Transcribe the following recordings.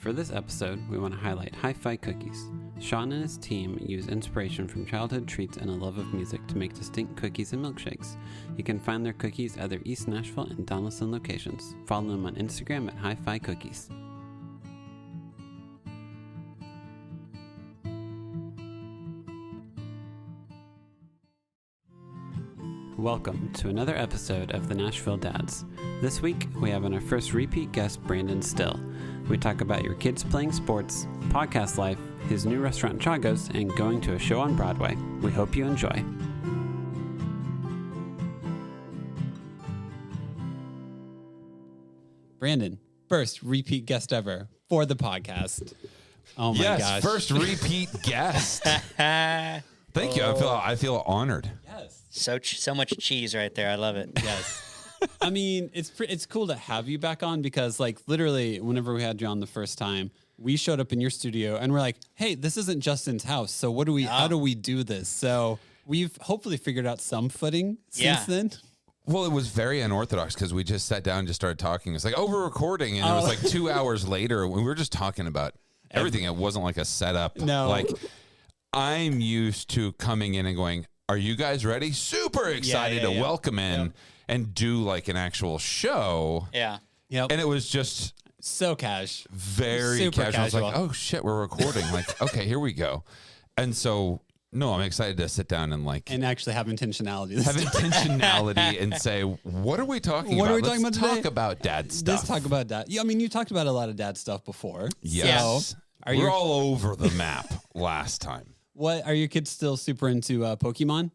For this episode, we want to highlight Hi-Fi Cookies. Sean and his team use inspiration from childhood treats and a love of music to make distinct cookies and milkshakes. You can find their cookies at their East Nashville and Donaldson locations. Follow them on Instagram at Hi-Fi Cookies. Welcome to another episode of the Nashville Dads. This week, we have on our first repeat guest, Brandon Styll. We talk about your kids playing sports, podcast life, his new restaurant Chagos, and going to a show on Broadway. We hope you enjoy. Brandon, first repeat guest ever for the podcast. Oh my gosh. First repeat guest. Thank you. I feel honored. Yes. So much cheese right there. I love it. Yes. I mean, it's cool to have you back on because, like, literally, whenever we had you on the first time, we showed up in your studio and we're like, "Hey, this isn't Justin's house, so how do we do this?" So we've hopefully figured out some footing since then. Well, it was very unorthodox because we just sat down and just started talking. It's like, we're recording, and it was like 2 hours later when we were just talking about everything. It wasn't like a setup. No, like I'm used to coming in and going, "Are you guys ready?" Super excited to welcome in. And do like an actual show. Yeah. Yep. And it was just so cash. Very super casual. I was casual. like, oh shit, we're recording. Like, okay, here we go. And so, no, I'm excited to sit down and and actually have intentionality. And say, what are we talking about? What are we talking about today? Talk about dad stuff. Let's talk about dad. Yeah, I mean, you talked about a lot of dad stuff before. Yes. So, we're all over the map last time. What are your kids still super into Pokemon?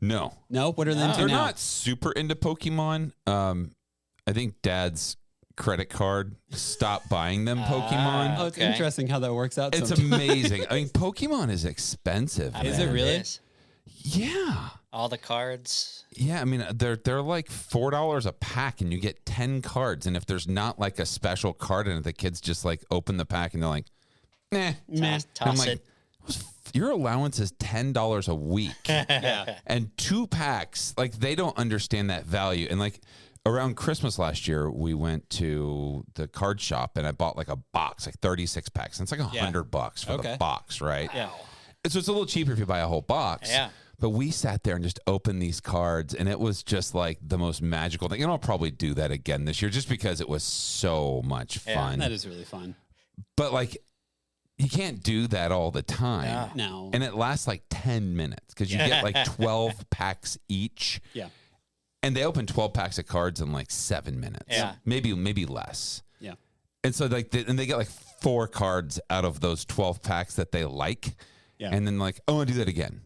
No. What are they into They're now? not super into Pokemon. I think dad's credit card stopped buying them Pokemon. Oh, it's interesting how that works out. It's amazing. I mean, Pokemon is expensive. Is it really? Yeah. All the cards. Yeah, I mean, they're like $4 a pack, and you get 10 cards. And if there's not like a special card in it, the kids just like open the pack and they're like, nah. Toss it. Your allowance is $10 a week. Yeah. And 2 packs, like they don't understand that value. And like around Christmas last year, we went to the card shop and I bought like a box, like 36 packs. And it's like $100 for the box, right? Yeah. So it's a little cheaper if you buy a whole box. Yeah. But we sat there and just opened these cards, and it was just like the most magical thing. And I'll probably do that again this year just because it was so much fun. That is really fun. But like, you can't do that all the time. No. And it lasts like 10 minutes because you get like 12 packs each. Yeah. And they open 12 packs of cards in like 7 minutes. Yeah. Maybe less. Yeah. And so like they get like 4 cards out of those 12 packs that they like. Yeah. And then like, I want to do that again.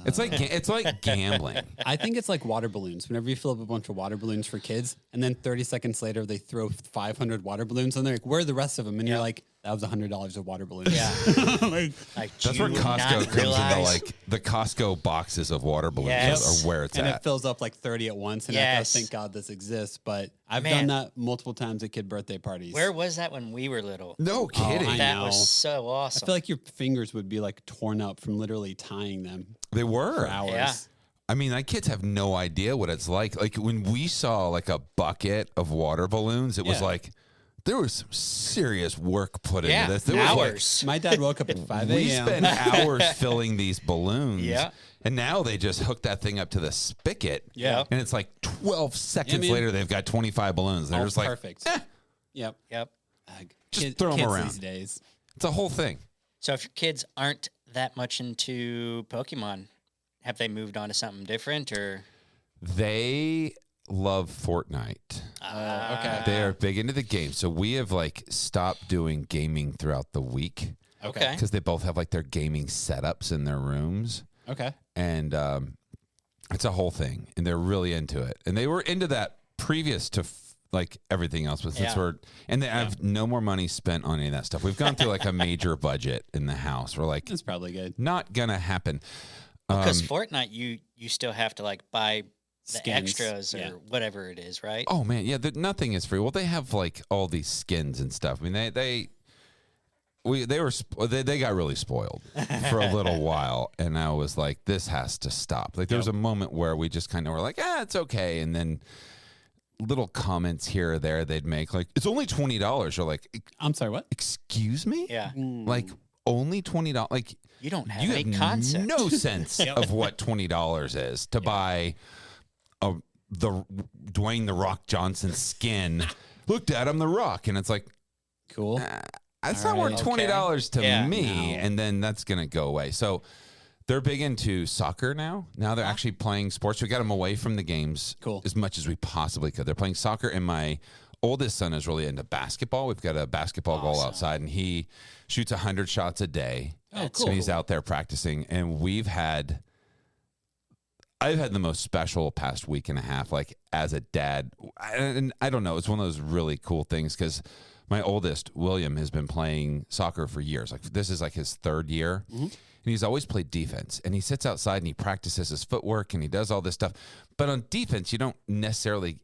It's like gambling. I think it's like water balloons. Whenever you fill up a bunch of water balloons for kids, and then 30 seconds later they throw 500 water balloons, and they're like, "Where are the rest of them?" And you're like, "That was $100 of water balloons." Yeah. That's where Costco comes into like the Costco boxes of water balloons are where it's and at. It fills up like 30 at once. And I go, thank God this exists. But I've done that multiple times at kid birthday parties. Where was that when we were little? No kidding. I That was so awesome. I feel like your fingers would be like torn up from literally tying them They were. for hours. Yeah. I mean, like kids have no idea what it's like. Like when we saw like a bucket of water balloons, it was like there was some serious work put into this. There hours. My dad woke up at 5 a.m. We spent hours filling these balloons. Yeah. And now they just hook that thing up to the spigot. Yeah. And it's like 12 seconds later, they've got 25 balloons. They're just like, perfect. Yep. Just throw them around. These days. It's a whole thing. So if your kids aren't that much into Pokemon, have they moved on to something different or? They love Fortnite. Okay. They are big into the game. So we have like stopped doing gaming throughout the week. Okay. Because they both have like their gaming setups in their rooms. Okay. And it's a whole thing. And they're really into it. And they were into that previous to like everything else. But since they have no more money spent on any of that stuff. We've gone through like a major budget in the house. We're like, that's probably good. Not going to happen. Because Fortnite, you still have to like buy the skins, extras or whatever it is, right? Oh man, yeah, nothing is free. Well, they have like all these skins and stuff. I mean, they got really spoiled for a little while, and I was like, this has to stop. Like there was a moment where we just kind of were like, it's okay, and then little comments here or there they'd make, like, it's only $20. You're like, I'm sorry, what? Excuse me? Yeah. Like, only $20? Like, You don't have you any have concept. no sense of what $20 is to buy the Dwayne The Rock Johnson skin. Looked at him, The Rock, and it's like, Cool. that's All not right. worth $20 to Yeah. me, and then that's gonna go away. So they're big into soccer now. Now they're actually playing sports. We got them away from the games as much as we possibly could. They're playing soccer, and my oldest son is really into basketball. We've got a basketball goal outside, and he shoots 100 shots a day. Oh, cool. And he's out there practicing, and I've had the most special past week and a half, like as a dad. And I don't know, it's one of those really cool things because my oldest, William, has been playing soccer for years. Like this is like his third year. Mm-hmm. And he's always played defense. And he sits outside and he practices his footwork and he does all this stuff. But on defense, you don't necessarily,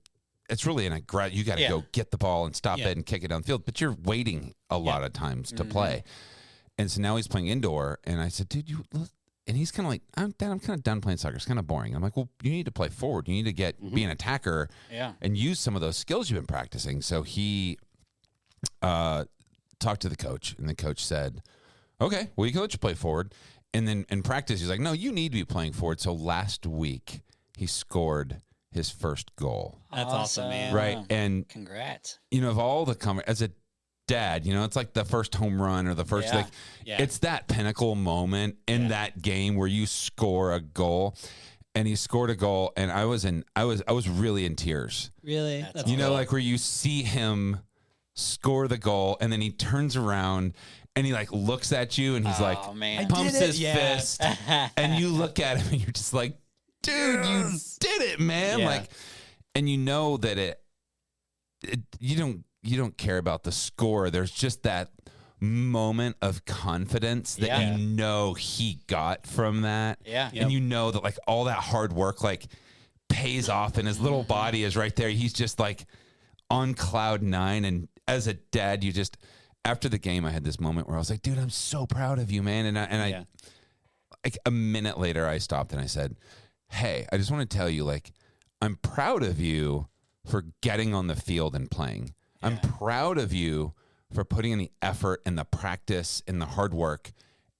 it's really you got to go get the ball and stop it and kick it down the field. But you're waiting a lot of times to play. And so now he's playing indoor. And I said, dude, and he's kind of like, Dad, I'm kind of done playing soccer. It's kind of boring. I'm like, well, you need to play forward. You need to be an attacker and use some of those skills you've been practicing. So he talked to the coach, and the coach said, okay, well, you can let you play forward. And then in practice, he's like, no, you need to be playing forward. So last week, he scored his first goal. That's awesome, man. Right. And, Congrats. of all the as a dad, it's like the first home run or the first, it's that pinnacle moment in that game where you score a goal. And he scored a goal, and I was really in tears. Really? That's like where you see him score the goal, and then he turns around and he like looks at you, and he's pumps his fist, and you look at him, and you're just like, dude, you did it, man! Yeah. Like, and you know that you don't care about the score. There's just that moment of confidence that he got from that. Yeah. And you know that like all that hard work like pays off, and his little body is right there. He's just like on cloud nine. And as a dad, you just, after the game, I had this moment where I was like, dude, I'm so proud of you, man. And I like a minute later, I stopped and I said, hey, I just want to tell you, like, I'm proud of you for getting on the field and playing. Yeah. I'm proud of you for putting in the effort and the practice and the hard work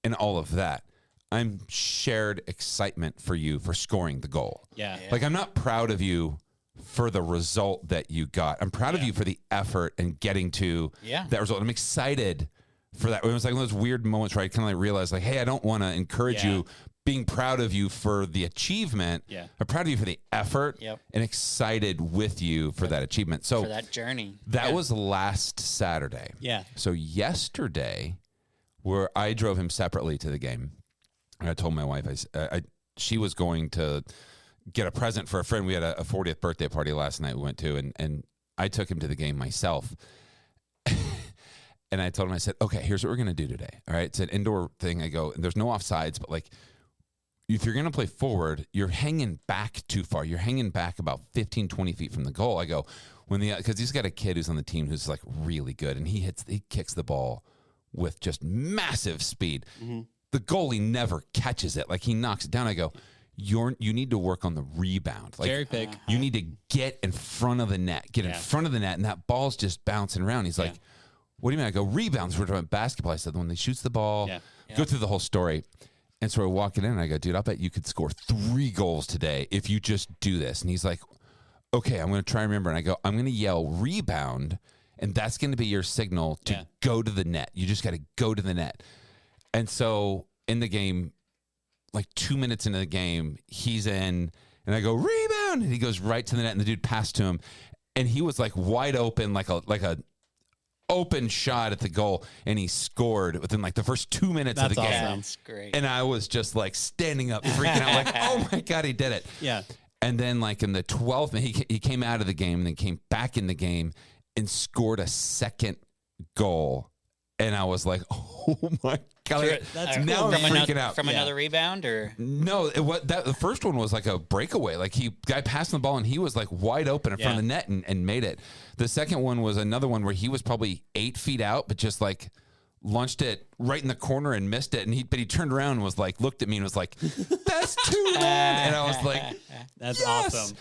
and all of that. I'm shared excitement for you for scoring the goal. Yeah. Like, I'm not proud of you for the result that you got. I'm proud of you for the effort and getting to that result. I'm excited for that. It was like one of those weird moments where I kind of like realized, like, hey, I don't want to encourage you being proud of you for the achievement. Yeah. I'm proud of you for the effort and excited with you for that achievement. So for that journey. That was last Saturday. Yeah. So yesterday, where I drove him separately to the game, and I told my wife, she was going to get a present for a friend. We had a 40th birthday party last night we went to, and I took him to the game myself. And I told him, I said, okay, here's what we're going to do today. All right. It's an indoor thing. I go, and there's no offsides, but like, if you're going to play forward, you're hanging back too far. You're hanging back about 15, 20 feet from the goal. I go, because he's got a kid who's on the team who's like really good, and he kicks the ball with just massive speed. Mm-hmm. The goalie never catches it. Like, he knocks it down. I go, you need to work on the rebound. Like, cherry pick. You need to get in front of the net. Get in front of the net, and that ball's just bouncing around. He's like, what do you mean? I go, rebounds. We're talking about basketball. I said, when they shoots the ball, go through the whole story. And so we're walking in, and I go, dude, I'll bet you could score 3 goals today if you just do this. And he's like, okay, I'm going to try and remember. And I go, I'm going to yell rebound, and that's going to be your signal to go to the net. You just got to go to the net. And so in the game, like 2 minutes into the game, he's in, and I go, rebound. And he goes right to the net, and the dude passed to him. And he was like wide open, like a open shot at the goal, and he scored within like the first 2 minutes of the game. That's great. And I was just like standing up, freaking out, like, oh my God, he did it. Yeah. And then like in the 12th minute, he came out of the game and then came back in the game and scored a second goal. And I was like, oh my God. Sure, that's now cool, I'm freaking out. From another rebound, or? No, the first one was like a breakaway. Like, guy passed the ball, and he was like wide open in front of the net and made it. The second one was another one where he was probably 8 feet out, but just like launched it right in the corner and missed it. But he turned around and was like, looked at me and was like, that's 2, man. And I was like, that's yes! awesome.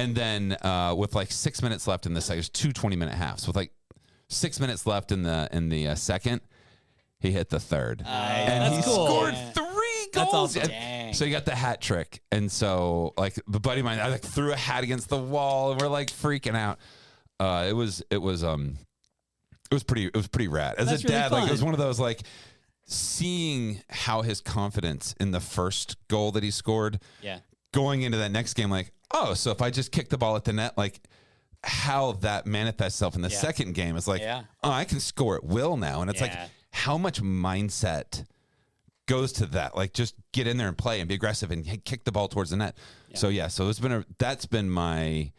And then with like 6 minutes left in the second, there's 2 20-minute halves. With like 6 minutes left in the second, he hit the third. And he scored 3 goals. That's awesome. Dang. So he got the hat trick. And so like the buddy of mine, I like threw a hat against the wall and we're like freaking out. It was pretty rad. As That's a dad, really like it fun. was one of those like seeing how his confidence in the first goal that he scored, going into that next game, like, oh, so if I just kick the ball at the net, like how that manifests itself in the second game is like, oh, I can score at will now. And it's like how much mindset goes to that. Like just get in there and play and be aggressive and kick the ball towards the net. Yeah. So that's been my, I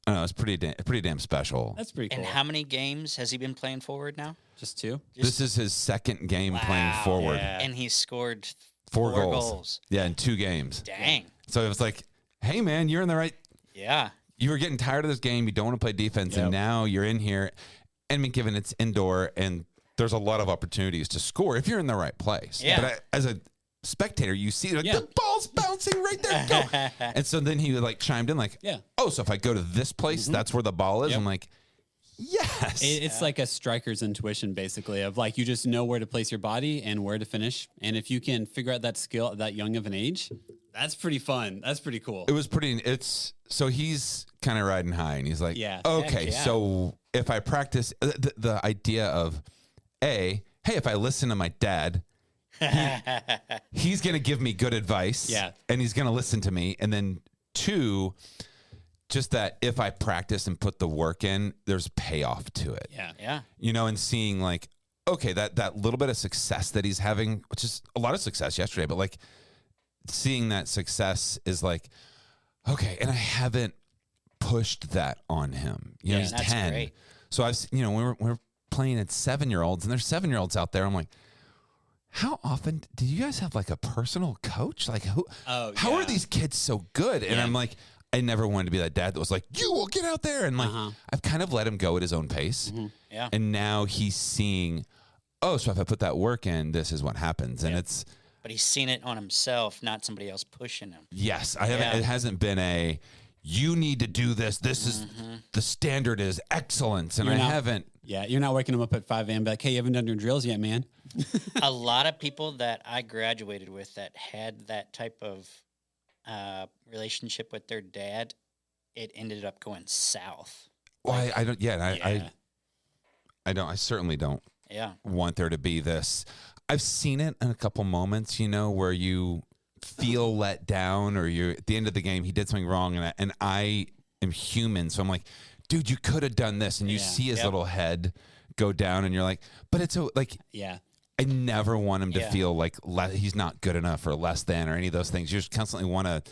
don't know, it's pretty damn special. That's pretty cool. And how many games has he been playing forward now? Just 2? This is his second game playing forward. Yeah. And he scored 4 goals. Yeah, in 2 games. Dang. So it was like, hey, man, you're in the right. Yeah. You were getting tired of this game. You don't want to play defense. And now you're in here. And I mean, given it's indoor and there's a lot of opportunities to score if you're in the right place. Yeah. But as a spectator, you see like the ball's bouncing right there. Go. And so then he like chimed in like, oh, so if I go to this place, that's where the ball is. I'm like, yes. It's like a striker's intuition, basically, of like you just know where to place your body and where to finish. And if you can figure out that skill at that young of an age, that's pretty fun. That's pretty cool. It was so he's kind of riding high and he's like, okay, so if I practice the idea of hey, if I listen to my dad, he's going to give me good advice and he's going to listen to me. And then 2, just that if I practice and put the work in, there's payoff to it. Yeah. You know, and seeing like, okay, that little bit of success that he's having, which is a lot of success yesterday, but like seeing that success is like, okay, and I haven't pushed that on him. You know, he's that's 10. great. So we're playing at 7-year-olds and there's 7-year-olds out there. I'm like, how often do you guys have like a personal coach? Like how are these kids so good? And I'm like, I never wanted to be that dad that was like, you will get out there. And like, I've kind of let him go at his own pace. Yeah. And now he's seeing, oh, so if I put that work in, this is what happens. And But he's seen it on himself, not somebody else pushing him. Yes. It hasn't been you need to do this. This is the standard is excellence. And haven't. Yeah. You're not waking them up at 5 a.m. Like, hey, you haven't done your drills yet, man. A lot of people that I graduated with that had that type of relationship with their dad, it ended up going south. Well, I don't. Yeah, I don't. I certainly don't. Want there to be this. I've seen it in a couple moments, where you feel let down, or you at the end of the game he did something wrong, and I am human, so I'm like, dude, you could have done this, and you see his little head go down, and you're like, but it's like, I never want him to feel like he's not good enough or less than or any of those things. You just constantly want to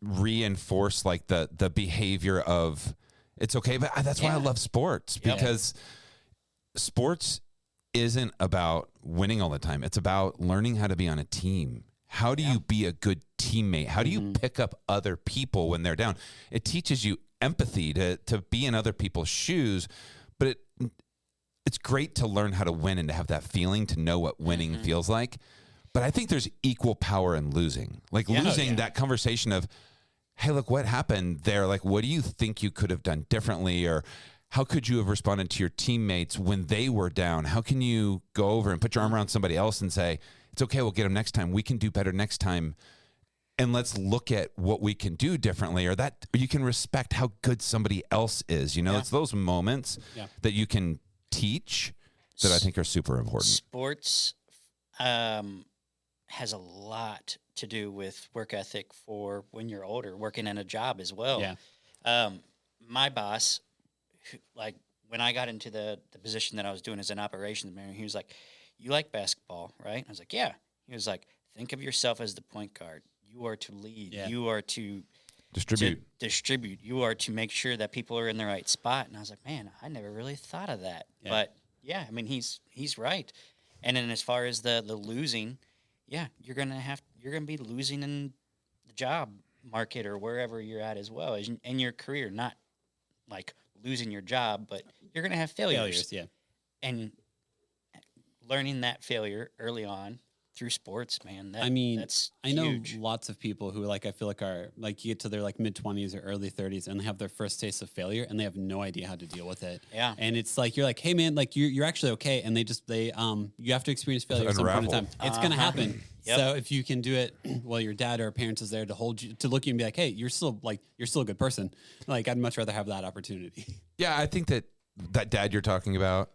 reinforce like the behavior of it's okay. But that's why I love sports, because sports isn't about winning all the time. It's about learning how to be on a team. How do you be a good teammate? How do you pick up other people when they're down? It teaches you empathy to be in other people's shoes, but it's great to learn how to win and to have that feeling, to know what winning feels like. But I think there's equal power in losing. Like losing that conversation of, hey, look, what happened there? Like, what do you think you could have done differently? Or how could you have responded to your teammates when they were down? How can you go over and put your arm around somebody else and say, it's okay, we'll get them next time. We can do better next time. And let's look at what we can do differently, or you can respect how good somebody else is. It's those moments that you can teach that I think are super important. Sports has a lot to do with work ethic for when you're older, working in a job as well. My boss, like when I got into the position that I was doing as an operations manager, he was like, you like basketball, right? I was like, yeah. He was like, think of yourself as the point guard. You are to lead. Yeah. You are to distribute. You are to make sure that people are in the right spot. And I was like, man, I never really thought of that. Yeah. But I mean, he's right. And then as far as the losing, you're gonna be losing in the job market or wherever you're at as well as in your career. Not like losing your job, but you're gonna have failures. And learning that failure early on through sports, man. That's I know huge. lots of people who I feel like are you get to their mid 20s or early 30s and they have their first taste of failure and they have no idea how to deal with it. Yeah. And it's you're hey man, you're actually okay. And you have to experience failure at some point in time. It's going to happen. Yep. So if you can do it while your dad or parents is there to hold you, to look at you and be hey, you're still a good person. I'd much rather have that opportunity. Yeah. I think that dad you're talking about,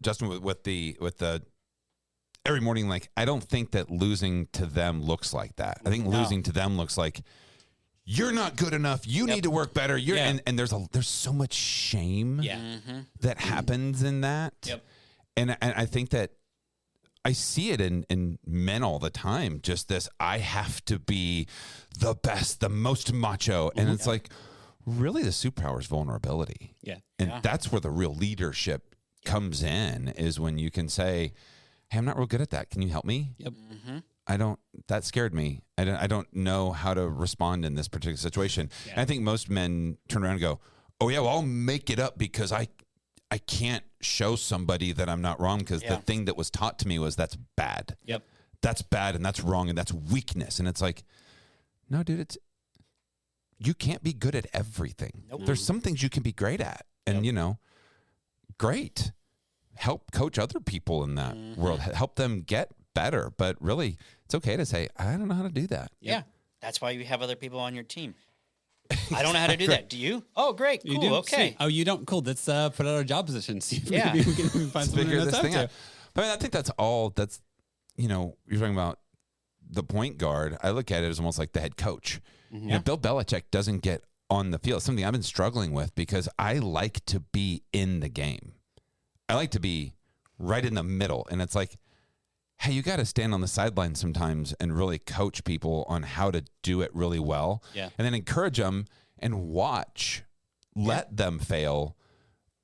Justin, with the every morning, I don't think that losing to them looks like that. I think losing to them looks like you're not good enough. You need to work better. And there's so much shame that happens in that. Yep. And I think that I see it in men all the time. Just this, I have to be the best, the most macho. And it's really the superpower is vulnerability. Yeah. And that's where the real leadership comes in, is when you can say, hey, I'm not real good at that. Can you help me? Yep. That scared me. I don't know how to respond in this particular situation. Yeah. And I think most men turn around and go, oh yeah, well, I'll make it up because I can't show somebody that I'm not wrong because the thing that was taught to me was that's bad. Yep. That's bad and that's wrong and that's weakness. And it's no, dude, you can't be good at everything. Nope. There's some things you can be great at. And, great. Help coach other people in that world. Help them get better. But really, it's okay to say, I don't know how to do that. Yeah. That's why you have other people on your team. I don't know how to do that. Do you? Oh, great. Cool. You do? Okay. See, oh, you don't? Cool. Let's put out a job position. See if Yeah. maybe we can find someone Figure that's this thing out out. But I think that's all. That's, you're talking about the point guard. I look at it as almost like the head coach. Bill Belichick doesn't get on the field. Something I've been struggling with because I like to be in the game. I like to be right in the middle. And it's hey, you got to stand on the sideline sometimes and really coach people on how to do it really well. Yeah. And then encourage them and watch, let them fail,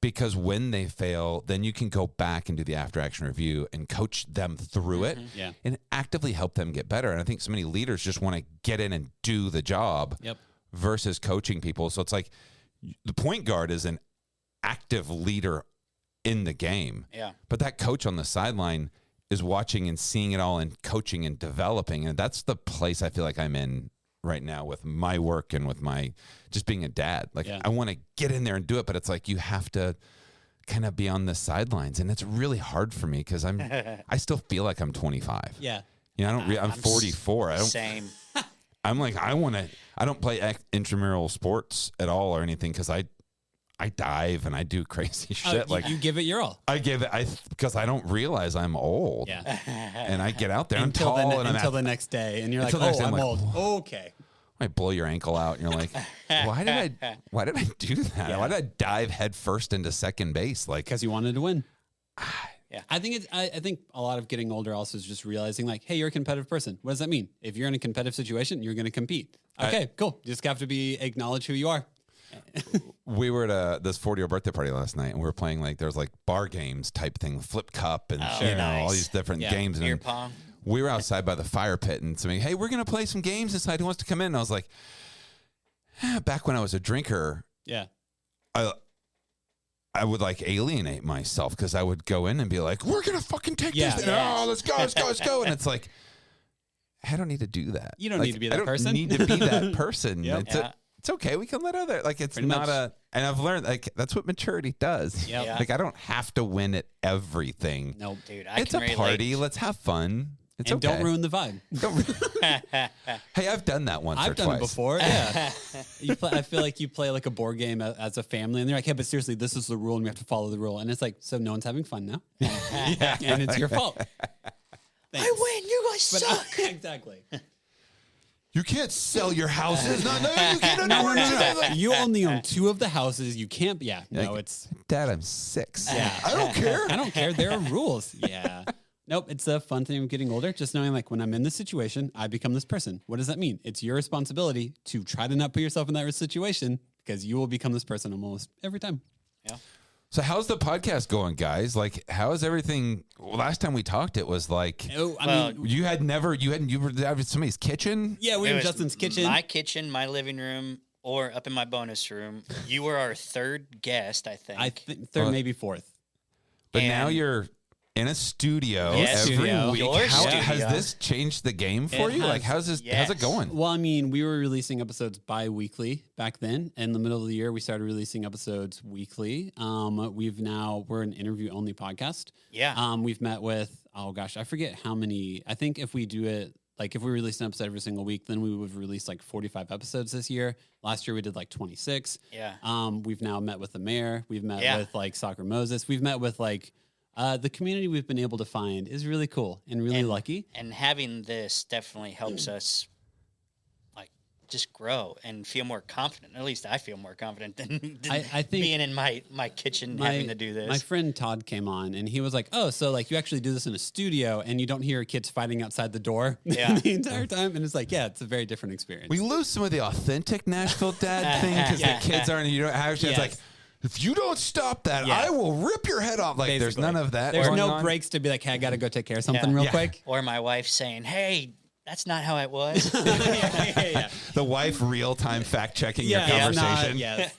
because when they fail, then you can go back and do the after action review and coach them through it and actively help them get better. And I think so many leaders just want to get in and do the job versus coaching people. So it's the point guard is an active leader in the game. Yeah. But that coach on the sideline is watching and seeing it all and coaching and developing. And that's the place I feel like I'm in right now with my work and with my just being a dad. I want to get in there and do it, but it's you have to kind of be on the sidelines. And it's really hard for me because I still feel like I'm 25. Yeah. I'm 44. Same. I'm I don't play intramural sports at all or anything because I dive and I do crazy shit. You give it your all. I give it because I don't realize I'm old. Yeah. And I get out there. I'm until tall until the next day, and you're Until the next day, I'm I'm old. Okay. I blow your ankle out, and you're like, why did I do that? Yeah. Why did I dive head first into second base? Because you wanted to win. Yeah. I think I think a lot of getting older also is just realizing hey, you're a competitive person. What does that mean? If you're in a competitive situation, you're going to compete. Okay, cool. You just have to acknowledge who you are. We were at this 40-year birthday party last night, and we were playing there's bar games type thing, flip cup, and all these different games. Beer pong. We were outside by the fire pit, and somebody, hey, we're gonna play some games inside. Who wants to come in? And I was like, back when I was a drinker, I would alienate myself because I would go in and be like, we're gonna fucking take this. Oh, let's go. And it's I don't need to do that. You don't need to be that person. I don't need to be that person. Yep. It's okay. We can let other it's Pretty not much. and I've learned that's what maturity does. Yep. Yeah. I don't have to win at everything. Nope. Dude, It's a party. Let's have fun. It's And okay. don't ruin the vibe. Hey, I've done that once or I've done twice. it before. Yeah. I feel like you play a board game as a family, and they're hey, but seriously, this is the rule, and we have to follow the rule. And it's so no one's having fun now. And it's your fault. Thanks. I win. You guys suck. Exactly. You can't sell your houses. No, you can't. No. You only own 2 of the houses. You can't. Yeah. No, it's. Dad, I'm 6. Yeah. I don't care. I don't care. There are rules. Yeah. Nope. It's a fun thing of getting older. Just knowing when I'm in this situation, I become this person. What does that mean? It's your responsibility to try to not put yourself in that situation because you will become this person almost every time. Yeah. So how's the podcast going, guys? How is everything? Well, last time we talked, it was you were at somebody's kitchen. Yeah, we It were in was Justin's kitchen. My kitchen, my living room, or up in my bonus room. You were our third guest, I think. Third, maybe fourth. But And- now you're in a studio every week. Has this changed the game for you? Like, how's it going? Well, I mean, we were releasing episodes bi-weekly back then. In the middle of the year, we started releasing episodes weekly. We're an interview-only podcast. Yeah. We've met with, I forget how many. I think if we do it, like if we release an episode every single week, then we would release like 45 episodes this year. Last year we did like 26. Yeah. We've now met with the mayor. We've met with like Soccer Moses. We've met with like the community we've been able to find is really cool and really lucky. And having this definitely helps us like just grow and feel more confident. At least I feel more confident than I think being in my kitchen having to do this. My friend Todd came on and he was like, oh, so like you actually do this in a studio and you don't hear kids fighting outside the door the entire time. And it's like, it's a very different experience. We lose some of the authentic Nashville dad thing because the kids aren't, actually, it's like, if you don't stop that, I will rip your head off. Like, basically. There's none of that. There's no breaks to be like, hey, I got to go take care of something real quick. Or my wife saying, hey, that's not how it was. The wife real-time fact-checking your conversation.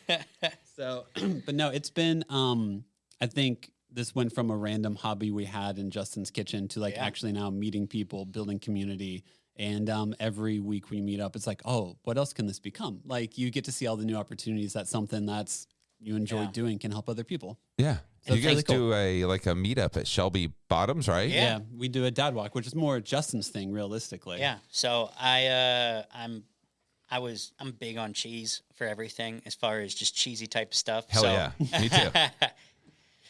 So, but no, it's been, I think this went from a random hobby we had in Justin's kitchen to like actually now meeting people, building community. And every week we meet up, it's like, oh, what else can this become? Like you get to see all the new opportunities that something that's you enjoy doing can help other people. Yeah. So you guys do a meetup at Shelby Bottoms, right? Yeah. We do a dad walk, which is more Justin's thing, realistically. Yeah. So I'm big on cheese for everything as far as just cheesy type of stuff. Hell yeah. Me too.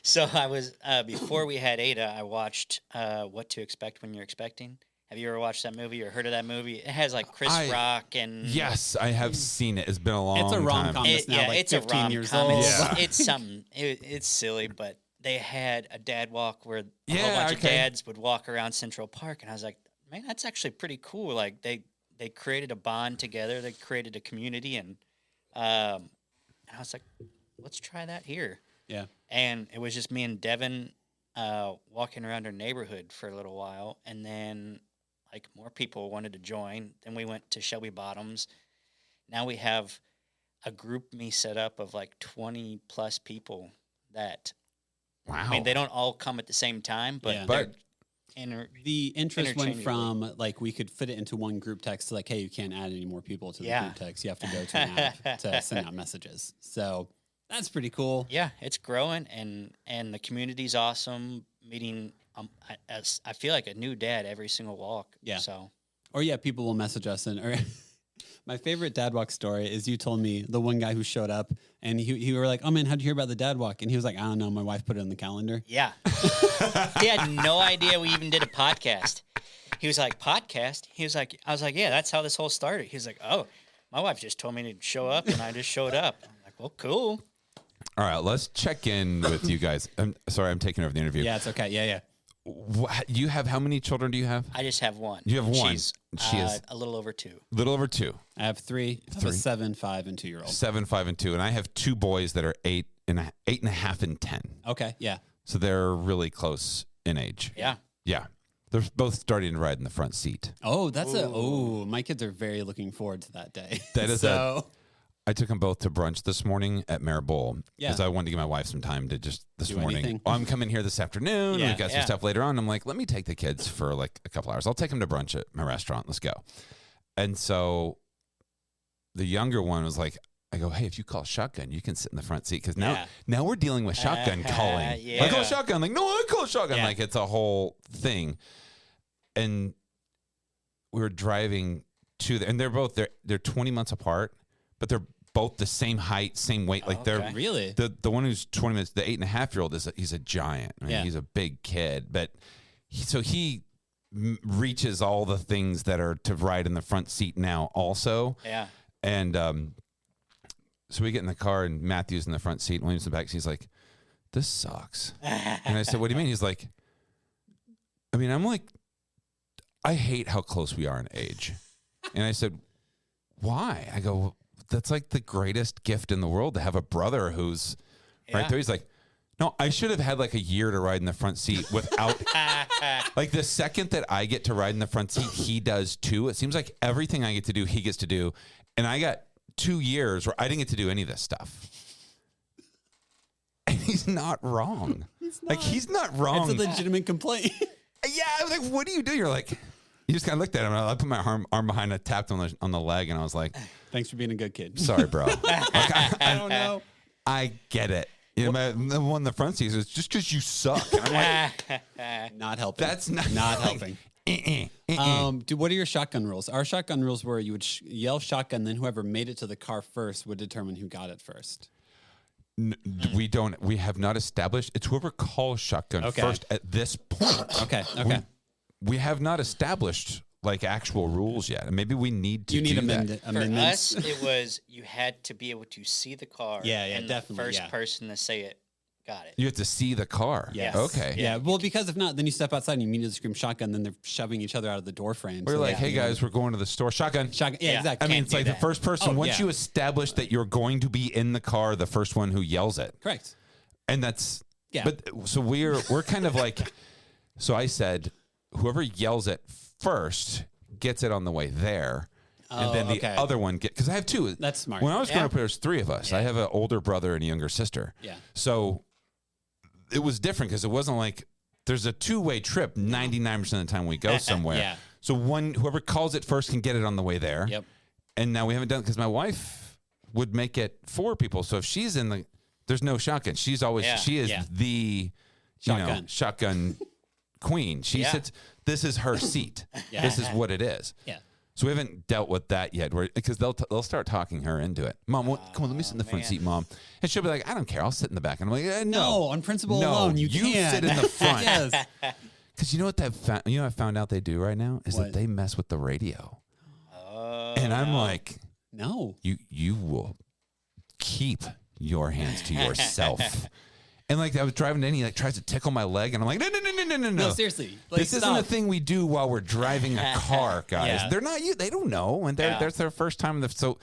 So I was before we had Ada, I watched What to Expect When You're Expecting. Have you ever watched that movie or heard of that movie? It has like Chris Rock and... Yes, I have seen it. It's been a long time. It's a rom-com that's now like 15 years old. It's something. It's silly, but they had a dad walk where a whole bunch of dads would walk around Central Park. And I was like, man, that's actually pretty cool. Like they created a bond together. They created a community. And I was like, let's try that here. Yeah. And it was just me and Devin walking around our neighborhood for a little while. And then... like more people wanted to join. Then we went to Shelby Bottoms. Now we have a group me set up of like 20 plus people that, I mean, they don't all come at the same time, but the interest went from like we could fit it into one group text to like, hey, you can't add any more people to the group text. You have to go to an app to send out messages. So that's pretty cool. Yeah, it's growing and the community's awesome. Meeting I feel like a new dad every single walk. Yeah. So, or people will message us or my favorite dad walk story is you told me the one guy who showed up and he were like, oh man, how'd you hear about the dad walk? And he was like, I don't know. My wife put it on the calendar. Yeah. He had no idea we even did a podcast. He was like, podcast? He was like, I was like, yeah, that's how this whole started. He was like, oh, my wife just told me to show up and I just showed up. I'm like, well, cool. All right, let's check in with you guys. I'm sorry, I'm taking over the interview. Yeah, it's okay. Yeah. You have how many children do you have? I just have one. You have one. She is a little over 2. Little over 2. I have 3. I have a 7, 5, and 2-year-old. 7, 5, and 2, and I have 2 boys that are 8 and a half and 10. Okay, yeah. So they're really close in age. Yeah. They're both starting to ride in the front seat. Oh, my kids are very looking forward to that day. That is I took them both to brunch this morning at Mare Bowl because I wanted to give my wife some time to just this morning. Oh, I'm coming here this afternoon. We've got some stuff later on. I'm like, let me take the kids for like a couple hours. I'll take them to brunch at my restaurant. Let's go. And so the younger one was like, I go, hey, if you call shotgun, you can sit in the front seat because now we're dealing with shotgun calling. I call shotgun. Like, no, I call shotgun. Like it's a whole thing. And we were driving to and they're 20 months apart, but they're both the same height, same weight. Like they're really the one who's 20 minutes, the 8.5-year-old he's a giant. I mean, he's a big kid, but he reaches all the things that are to ride in the front seat now also. Yeah. And so we get in the car and Matthew's in the front seat and William's in the back. So he's like, this sucks. And I said, what do you mean? He's like, I mean, I'm like, I hate how close we are in age. And I said, why? I go, that's like the greatest gift in the world to have a brother who's right there. He's like, no, I should have had like a year to ride in the front seat without like the second that I get to ride in the front seat, he does too. It seems like everything I get to do, he gets to do. And I got 2 years where I didn't get to do any of this stuff. And he's not wrong. Like, he's not wrong. It's a legitimate complaint. Yeah, I was like, what do you do? You're like, you just kind of looked at him, and I put my arm behind it, tapped on the leg, and I was like, thanks for being a good kid. sorry, bro. Like, I don't know. I get it. You know, the one in the front seat is just because you suck. And I'm like, not helping. that's not helping. Dude, what are your shotgun rules? Our shotgun rules were you would yell shotgun, then whoever made it to the car first would determine who got it first. We have not established. It's whoever calls shotgun first at this point. Okay. We have not established like actual rules yet. Maybe we need to. You need that. amendments. For us, it was you had to be able to see the car. And definitely. The first person to say it got it. You have to see the car. Yes. Okay. Yeah. Well, because if not, then you step outside and you immediately scream shotgun. Then they're shoving each other out of the door frame. We're like, hey guys, we're going to the store. Shotgun. Shotgun. Yeah, exactly. I mean, it's like the first person. Once you yeah. establish that you're going to be in the car, the first one who yells it. Correct. And that's yeah. But so we're kind of like. So I said, whoever yells it first gets it on the way there. And then the other one because I have two. That's smart. When I was growing up, there's three of us. I have an older brother and a younger sister. Yeah. So it was different because it wasn't like there's a two-way trip 99% of the time we go somewhere. Yeah. So whoever calls it first can get it on the way there. Yep. And now we haven't done it because my wife would make it 4 people. So if she's in there's no shotgun. She's always she is the shotgun queen. She sits. This is her seat. This is what it is. Yeah. So we haven't dealt with that yet, because they'll start talking her into it. Mom, come on, let me sit in the front seat, Mom. And she'll be like, I don't care, I'll sit in the back. And I'm like, no, on principle alone, you can't. sit in the front. Yes. Because you know what I found out they do right now is that they mess with the radio. And I'm like, no, you will keep your hands to yourself. And like I was driving in, he like tries to tickle my leg, and I'm like, no. No, seriously, like, this isn't a thing we do while we're driving a car, guys. Yeah. They're not you. They don't know, and that's their first time. So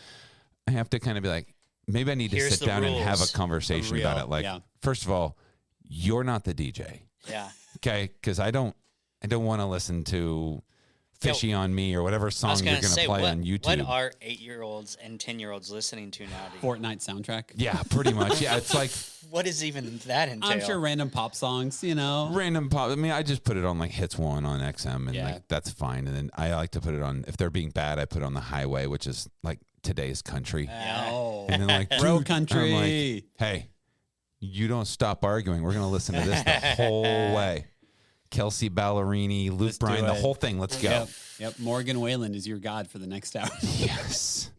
I have to kind of be like, maybe I need to sit down and have a conversation about it. Like, first of all, you're not the DJ. Yeah. Okay, because I don't want to listen to Fishy on Me or whatever song you're going to play on YouTube. What are 8-year-olds and 10-year-olds listening to now? Fortnite soundtrack. Yeah, pretty much. Yeah, it's like. What is even that entail? I'm sure random pop songs, Random pop. I mean, I just put it on like Hits 1 on XM, and like that's fine. And then I like to put it on, if they're being bad, I put it on the highway, which is like today's country. Oh. And then like road country. I'm like, hey, you don't stop arguing. We're gonna listen to this the whole way. Kelsey Ballerini, Luke Bryan, the whole thing. Let's go. Yep. Morgan Wayland is your god for the next hour. Yes.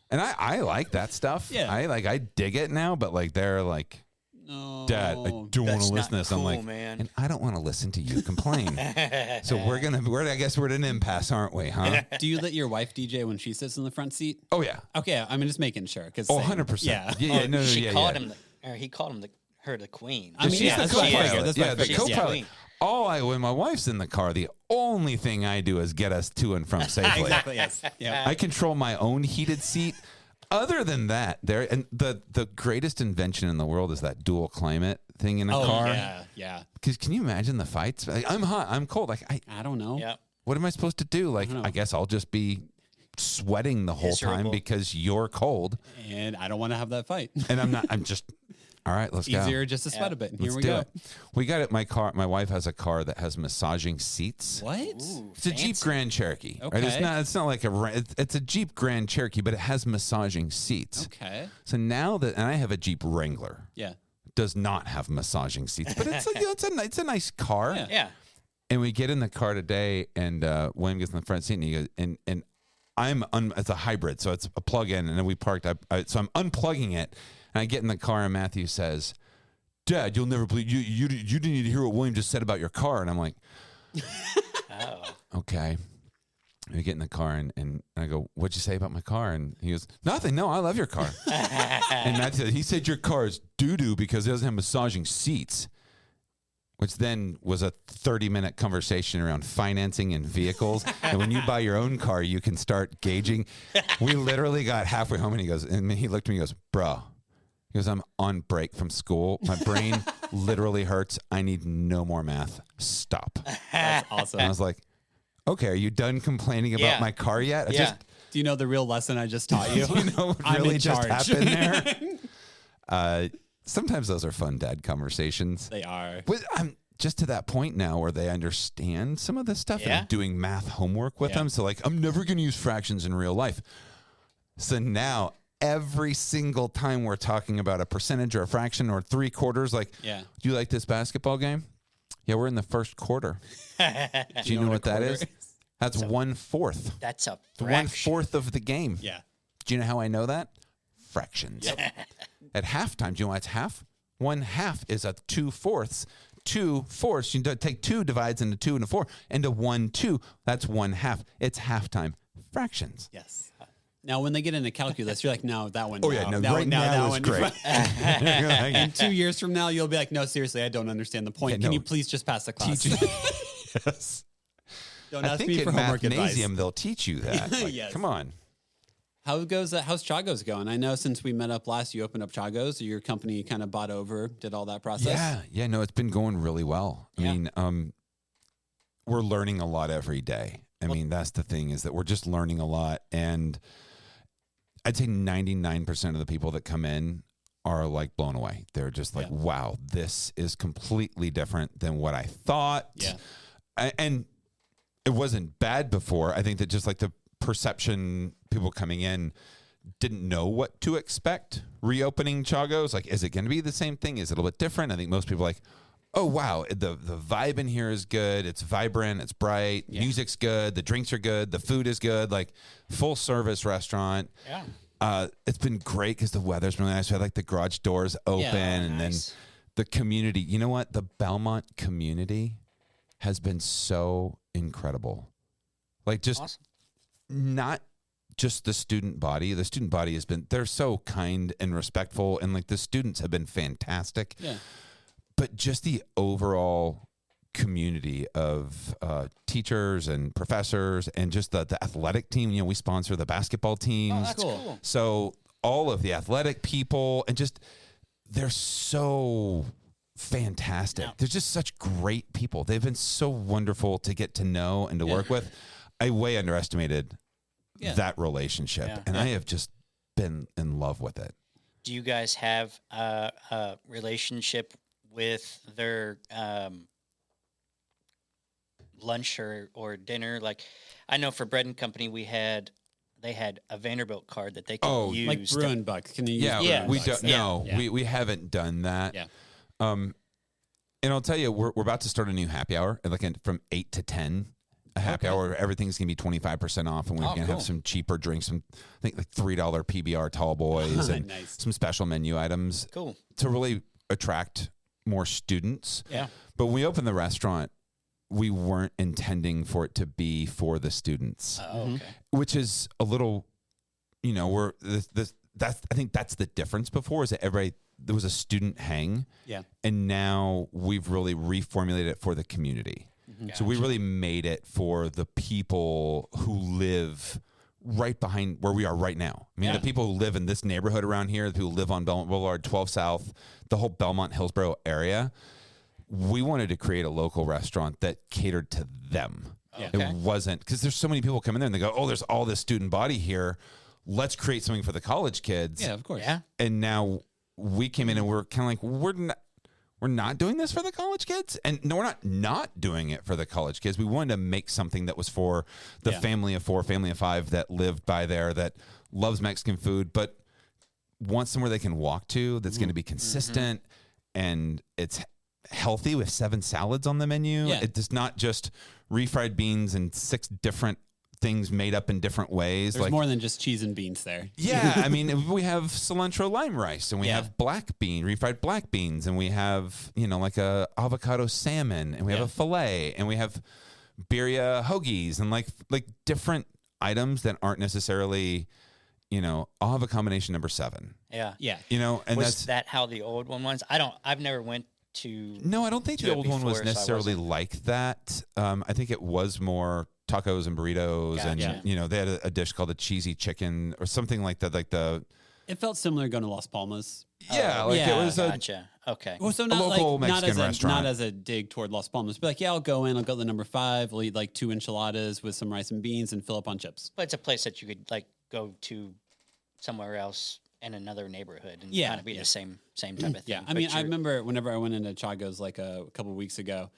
And I like that stuff. Yeah. I dig it now, but like they're like, no, Dad, I don't want to listen to this. Cool, I'm like, man. and I don't want to listen to you complain. So I guess we're at an impasse, aren't we? Huh? Do you let your wife DJ when she sits in the front seat? Oh yeah. Okay, I'm just making sure. 100%. Yeah. He called him her the queen. I mean, she's that's the what I figured. co-pilot. That's what I The figured. co-pilot. When my wife's in the car, the only thing I do is get us to and from safely. Exactly. Yes. Yeah. I control my own heated seat. Other than that, the greatest invention in the world is that dual climate thing in a car. Yeah. Because can you imagine the fights? Like, I'm hot, I'm cold. Like I don't know. Yeah. What am I supposed to do? Like I guess I'll just be sweating the whole time because you're cold, and I don't want to have that fight. And I'm not. I'm just. All right, let's go. Easier just to sweat a bit. Here we go. We got it. My wife has a car that has massaging seats. What? Ooh, it's a Jeep Grand Cherokee. Okay. Right? It's not like it's a Jeep Grand Cherokee, but it has massaging seats. Okay. So now and I have a Jeep Wrangler. Yeah. Does not have massaging seats, but it's it's a nice car. Yeah. And we get in the car today, and William gets in the front seat, and he goes, and it's a hybrid, so it's a plug-in, and then we parked. So I'm unplugging it. And I get in the car, and Matthew says, Dad, you'll never believe you didn't need to hear what William just said about your car. And I'm like, okay. We get in the car, and I go, what'd you say about my car? And he goes, nothing. No, I love your car. And Matthew said, he said your car is doo-doo because it doesn't have massaging seats, which then was a 30-minute conversation around financing and vehicles. And when you buy your own car, you can start gauging. We literally got halfway home, and he looked at me and goes, bro. He goes, I'm on break from school. My brain literally hurts. I need no more math. Stop. That's awesome. And I was like, okay, are you done complaining about my car yet? Do you know the real lesson I just taught you? Do you know what really just happened there? sometimes those are fun dad conversations. They are. But I'm just to that point now where they understand some of this stuff and I'm doing math homework with them. So like, I'm never going to use fractions in real life. So now every single time we're talking about a percentage or a fraction or 3/4, like, do you like this basketball game? Yeah, we're in the first quarter. Do you know what that is? That's 1/4. That's a fraction. 1/4 of the game. Yeah. Do you know how I know that? Fractions. Yep. At halftime, do you know what's half? 1/2 is a 2/4. 2/4. You take 2 divides into 2 and a 4 into 1/2. That's 1/2. It's halftime. Fractions. Yes. Now, when they get into calculus, you're like, no, that one. Oh, yeah. No, right now that one. Great. And 2 years from now, you'll be like, no, seriously, I don't understand the point. Can you please just pass the class? Yes. Don't ask me for homework advice. They'll teach you that. Like, yes. Come on. How's Chagos going? I know since we met up last, you opened up Chagos. Your company kind of bought over, did all that process. Yeah. No, it's been going really well. I mean, we're learning a lot every day. I mean, that's the thing, is that we're just learning a lot. And I'd say 99% of the people that come in are like blown away. They're just like, wow, this is completely different than what I thought. Yeah. And it wasn't bad before. I think that just like the perception, people coming in didn't know what to expect. Reopening Chagos, like, is it going to be the same thing? Is it a little bit different? I think most people are like, oh, wow, the vibe in here is good. It's vibrant. It's bright. Music's good. The drinks are good. The food is good. Like, full service restaurant. Yeah. It's been great because the weather's been really nice. We had like the garage doors open and then the community. You know what? The Belmont community has been so incredible. Like, just not just the student body. The student body has been, they're so kind and respectful, and like the students have been fantastic. Yeah. But just the overall community of teachers and professors, and just the athletic team. You know, we sponsor the basketball teams. Oh, that's cool. So all of the athletic people, and just, they're so fantastic. Yeah. They're just such great people. They've been so wonderful to get to know and to work with. I way underestimated that relationship, and I have just been in love with it. Do you guys have a relationship with their lunch or dinner? Like, I know for Bread and Company, they had a Vanderbilt card that they could use. Like Bruin Bucks. Can you use we don't. No, we haven't done that. Yeah. And I'll tell you, we're about to start a new happy hour, like from 8 to 10. A happy hour where everything's gonna be 25% off, and we're gonna have some cheaper drinks, some I think like $3 PBR tall boys, and some special menu items. Cool. To really attract more students. Yeah. But when we opened the restaurant, we weren't intending for it to be for the students. Which is a little, you know, I think that's the difference. Before is that there was a student hang. Yeah. And now we've really reformulated it for the community. Gotcha. So we really made it for the people who live right behind where we are right now. I mean, the people who live in this neighborhood around here, the people who live on Belmont Boulevard, 12 South, the whole Belmont Hillsborough area, we wanted to create a local restaurant that catered to them. It wasn't, because there's so many people come in there and they go, oh, there's all this student body here. Let's create something for the college kids. Yeah, of course. Yeah. And now we came in and we're kind of like, we're not doing this for the college kids. And no, we're not doing it for the college kids. We wanted to make something that was for the family of 4, family of 5 that lived by there, that loves Mexican food, but wants somewhere they can walk to that's going to be consistent and it's healthy with 7 salads on the menu. Yeah. It's not just refried beans and 6 different things made up in different ways. There's more than just cheese and beans there. Yeah, I mean, we have cilantro lime rice, and we have refried black beans, and we have, you know, like a avocado salmon, and we have a filet, and we have birria hoagies, and like different items that aren't necessarily, you know, I'll have a combination number 7. Yeah. Yeah. You know, and was that how the old one was? I've never went to. No, I don't think the old one was necessarily like that. I think it was more tacos and burritos, and you know, they had a dish called the cheesy chicken or something like that. Like it felt similar going to Las Palmas. Yeah, it was okay. Well, so not a local like Mexican restaurant. Not as a dig toward Las Palmas, but like, I'll go in, I'll go to the number 5, we'll eat like 2 enchiladas with some rice and beans and fill up on chips. But it's a place that you could like go to somewhere else in another neighborhood and kind of be the same type of thing. Yeah, I mean, I remember whenever I went into Chagos like a couple of weeks ago,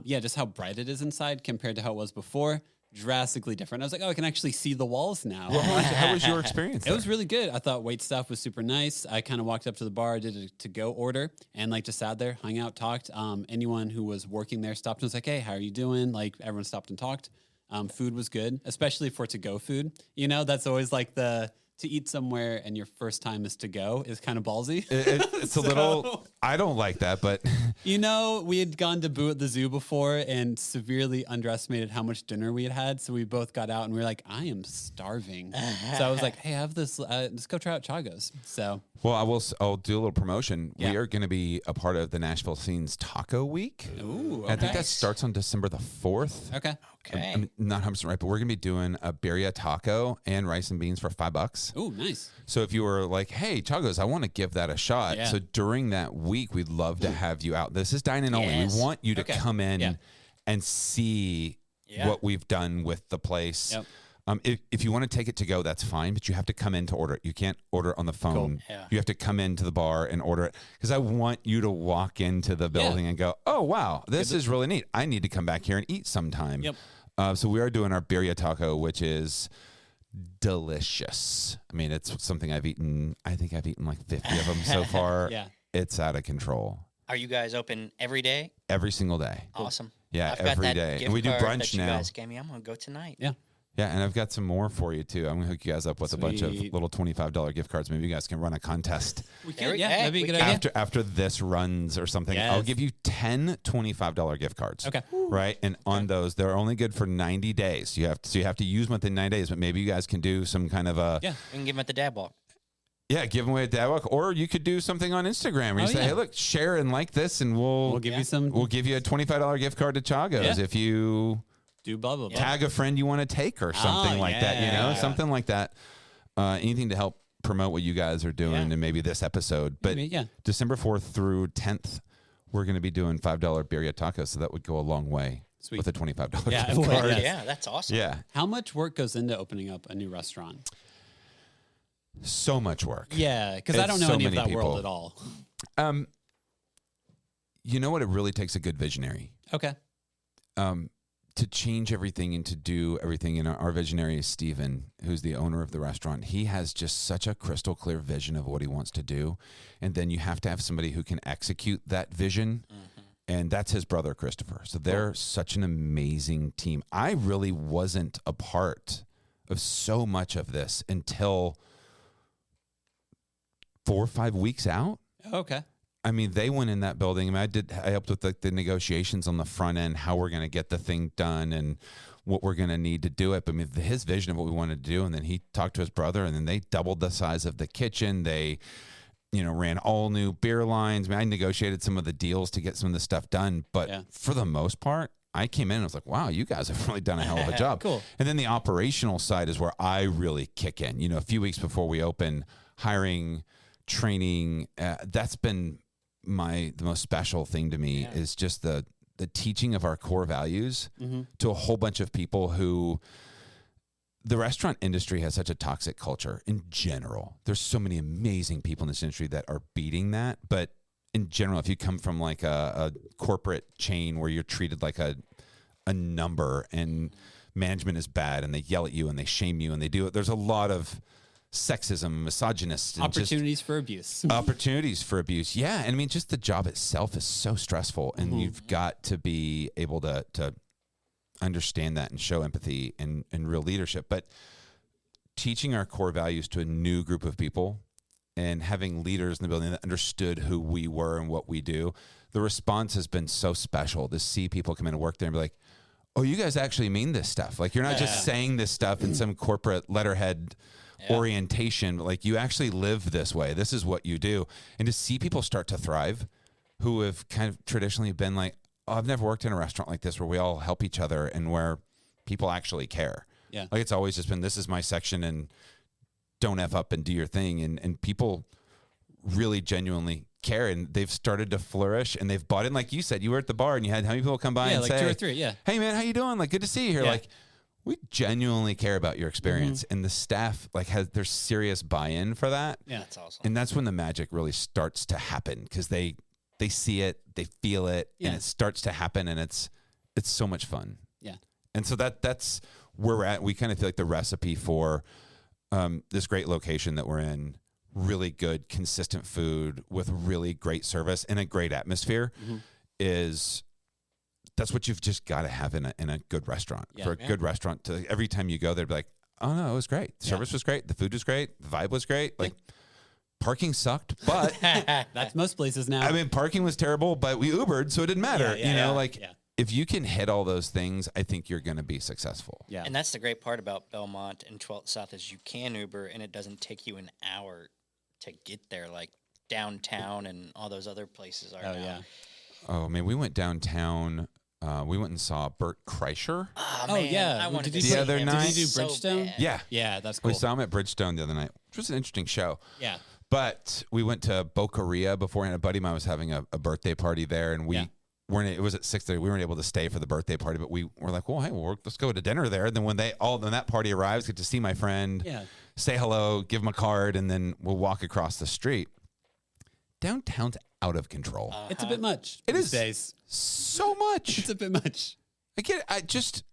just how bright it is inside compared to how it was before. Drastically different. I was like, oh, I can actually see the walls now. Well, how was your experience? It was really good. I thought wait staff was super nice. I kind of walked up to the bar, did a to-go order, and like just sat there, hung out, talked. Anyone who was working there stopped and was like, hey, how are you doing? Like everyone stopped and talked. Food was good, especially for to-go food. You know, that's always like to eat somewhere and your first time is to go is kind of ballsy. It's a little, I don't like that, but. You know, we had gone to Boo at the zoo before and severely underestimated how much dinner we had had. So we both got out and we were like, I am starving. So I was like, hey, I have this, let's go try out Chagos. So. Well, I'll do a little promotion. Yeah. We are going to be a part of the Nashville Scenes Taco Week. Ooh, okay. I think that starts on December the 4th. Okay. I'm not 100% right, but we're going to be doing a birria taco and rice and beans for $5. Oh, nice. So if you were like, hey, Chagos, I want to give that a shot. Yeah. So during that week, we'd love to have you out. This is dine-in only. We want you to come in and see what we've done with the place. Yep. If you want to take it to go, that's fine, but you have to come in to order it. You can't order it on the phone. Cool. Yeah. You have to come into the bar and order it because I want you to walk into the building and go, oh, wow, this is really neat. I need to come back here and eat sometime. Yep. So we are doing our birria taco, which is delicious. I mean, it's something I think I've eaten like 50 of them so far. Yeah. It's out of control. Are you guys open every day? Every single day. Awesome. Yeah, I've got every that day. gift And we do card brunch that you now. guys gave me. I'm going to go tonight. Yeah. Yeah, and I've got some more for you too. I'm gonna hook you guys up with a bunch of Sweet. little $25 gift cards. Maybe you guys can run a contest We There can, we- yeah, hey, that'd be a we good can. idea. after this runs or something. Yes. I'll give you 10 $25 gift cards. Okay. Right, and on those, they're only good for 90 days. You have to use them within 90 days. But maybe you guys can do some kind of a We can give them at the dad walk. Yeah, give them away at Dad Walk, or you could do something on Instagram where you say, "Hey, look, share and like this, and we'll give you some. We'll give you a $25 gift card to Chagos if you Do blah, blah, blah. tag a friend you want to take or something like that. You know, something like that. Anything to help promote what you guys are doing and maybe this episode. But December 4th through 10th, we're going to be doing $5 birria tacos, so that would go a long way with a $25 gift card. Yeah, that's awesome. Yeah. How much work goes into opening up a new restaurant? So much work. Yeah, because I don't know any of that world at all. You know what? It really takes a good visionary. Okay. To change everything and to do everything. And our visionary is Steven, who's the owner of the restaurant. He has just such a crystal clear vision of what he wants to do. And then you have to have somebody who can execute that vision. Mm-hmm. And that's his brother, Christopher. So they're such an amazing team. I really wasn't a part of so much of this until 4 or 5 weeks out. Okay. I mean, they went in that building. I helped with the negotiations on the front end, how we're going to get the thing done and what we're going to need to do it. But I mean, his vision of what we wanted to do, and then he talked to his brother, and then they doubled the size of the kitchen. They, ran all new beer lines. I mean, I negotiated some of the deals to get some of the stuff done. But for the most part, I came in and was like, wow, you guys have really done a hell of a job. Cool. And then the operational side is where I really kick in. A few weeks before we open, hiring, training, that's been the most special thing to me is just the teaching of our core values to a whole bunch of people who the restaurant industry has such a toxic culture in general. There's so many amazing people in this industry that are beating that. But in general, if you come from like a corporate chain where you're treated like a number and management is bad and they yell at you and they shame you and they do it, there's a lot of sexism, misogynist, and opportunities for abuse. Opportunities for abuse. Yeah. And I mean, just the job itself is so stressful, and you've got to be able to understand that and show empathy and real leadership. But teaching our core values to a new group of people and having leaders in the building that understood who we were and what we do, the response has been so special to see people come in and work there and be like, oh, you guys actually mean this stuff. Like, you're not just saying this stuff in some corporate letterhead orientation, but like, you actually live this way. This is what you do. And to see people start to thrive who have kind of traditionally been like, oh, I've never worked in a restaurant like this where we all help each other and where people actually care. Yeah. Like, it's always just been, this is my section and don't F up and do your thing. And people really genuinely care, and they've started to flourish, and they've bought in. Like you said, you were at the bar and you had how many people come by and like say, 2 or 3, hey man, how you doing? Like, good to see you here. Like, we genuinely care about your experience. And the staff like there's serious buy-in for that. Yeah, that's awesome. And that's when the magic really starts to happen, because they see it, they feel it, and it starts to happen, and it's so much fun. Yeah. And so that's where we're at. We kind of feel like the recipe for this great location that we're in, really good, consistent food with really great service and a great atmosphere is that's what you've just got to have in a good restaurant. For a good restaurant to every time you go, they'd be like, oh no, it was great. The service was great. The food was great. The vibe was great. Like parking sucked, but that's most places now. I mean, parking was terrible, but we Ubered, so it didn't matter. If you can hit all those things, I think you're going to be successful. Yeah. And that's the great part about Belmont and 12th South is you can Uber and it doesn't take you an hour to get there, like downtown and all those other places are now. Yeah. Oh, man, we went downtown. We went and saw Bert Kreischer. Oh, yeah. I wanted to see the other him. night. Did he do Bridgestone? Yeah. Yeah, that's cool. We saw him at Bridgestone the other night, which was an interesting show. Yeah. But we went to Boca Ria beforehand. A buddy of mine was having a birthday party there, and we weren't. It was at 6:30. We weren't able to stay for the birthday party, but we were like, well, hey, let's go to dinner there. And then when that party arrives, get to see my friend, say hello, give him a card, and then we'll walk across the street. Downtown's out of control. It's a bit much. It these is days. So much. It's a bit much. I get it. It's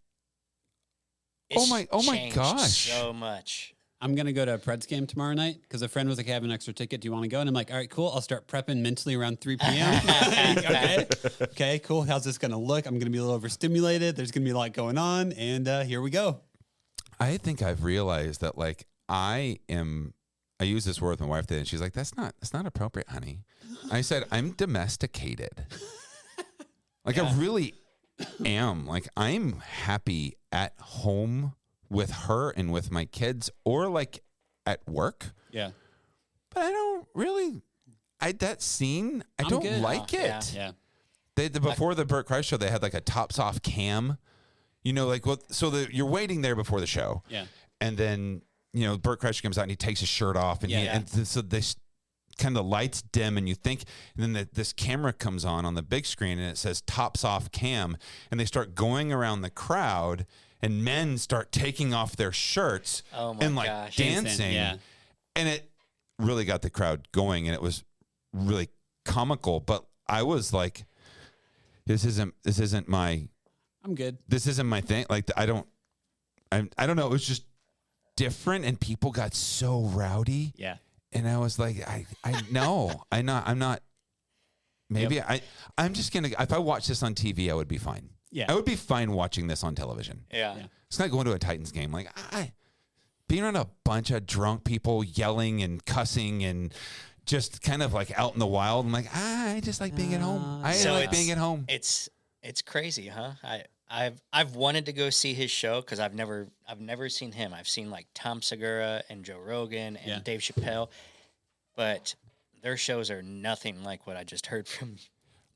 oh my changed gosh. So much. I'm going to go to a Preds game tomorrow night because a friend was like, I have an extra ticket. Do you want to go? And I'm like, all right, cool. I'll start prepping mentally around 3 p.m. Okay, cool. How's this going to look? I'm going to be a little overstimulated. There's going to be a lot going on. And here we go. I think I've realized that like I use this word with my wife today, and she's like, that's not appropriate, honey. I said, I'm domesticated. Like I really am. Like I'm happy at home with her and with my kids, or like at work. Yeah. But I don't really, that scene, I don't good. like it. Yeah. Before the Bert Kreischer show, they had like a tops off cam, you're waiting there before the show. Yeah. And then, Bert Kreischer comes out and he takes his shirt off and so they kind of the lights dim and you think, and then this camera comes on the big screen and it says tops off cam, and they start going around the crowd and men start taking off their shirts and like dancing. Yeah. And it really got the crowd going, and it was really comical. But I was like, this isn't my thing. Like I don't know. It was just different, and people got so rowdy. Yeah. And I was like, I'm not. Maybe I'm just gonna. If I watch this on TV, I would be fine. Yeah. I would be fine watching this on television. Yeah. It's not going to a Titans game. Like being around a bunch of drunk people yelling and cussing and just kind of like out in the wild. I'm like, I just like being at home. I like being at home. It's crazy, huh? I've wanted to go see his show because I've never seen him. I've seen like Tom Segura and Joe Rogan and Dave Chappelle, but their shows are nothing like what I just heard from.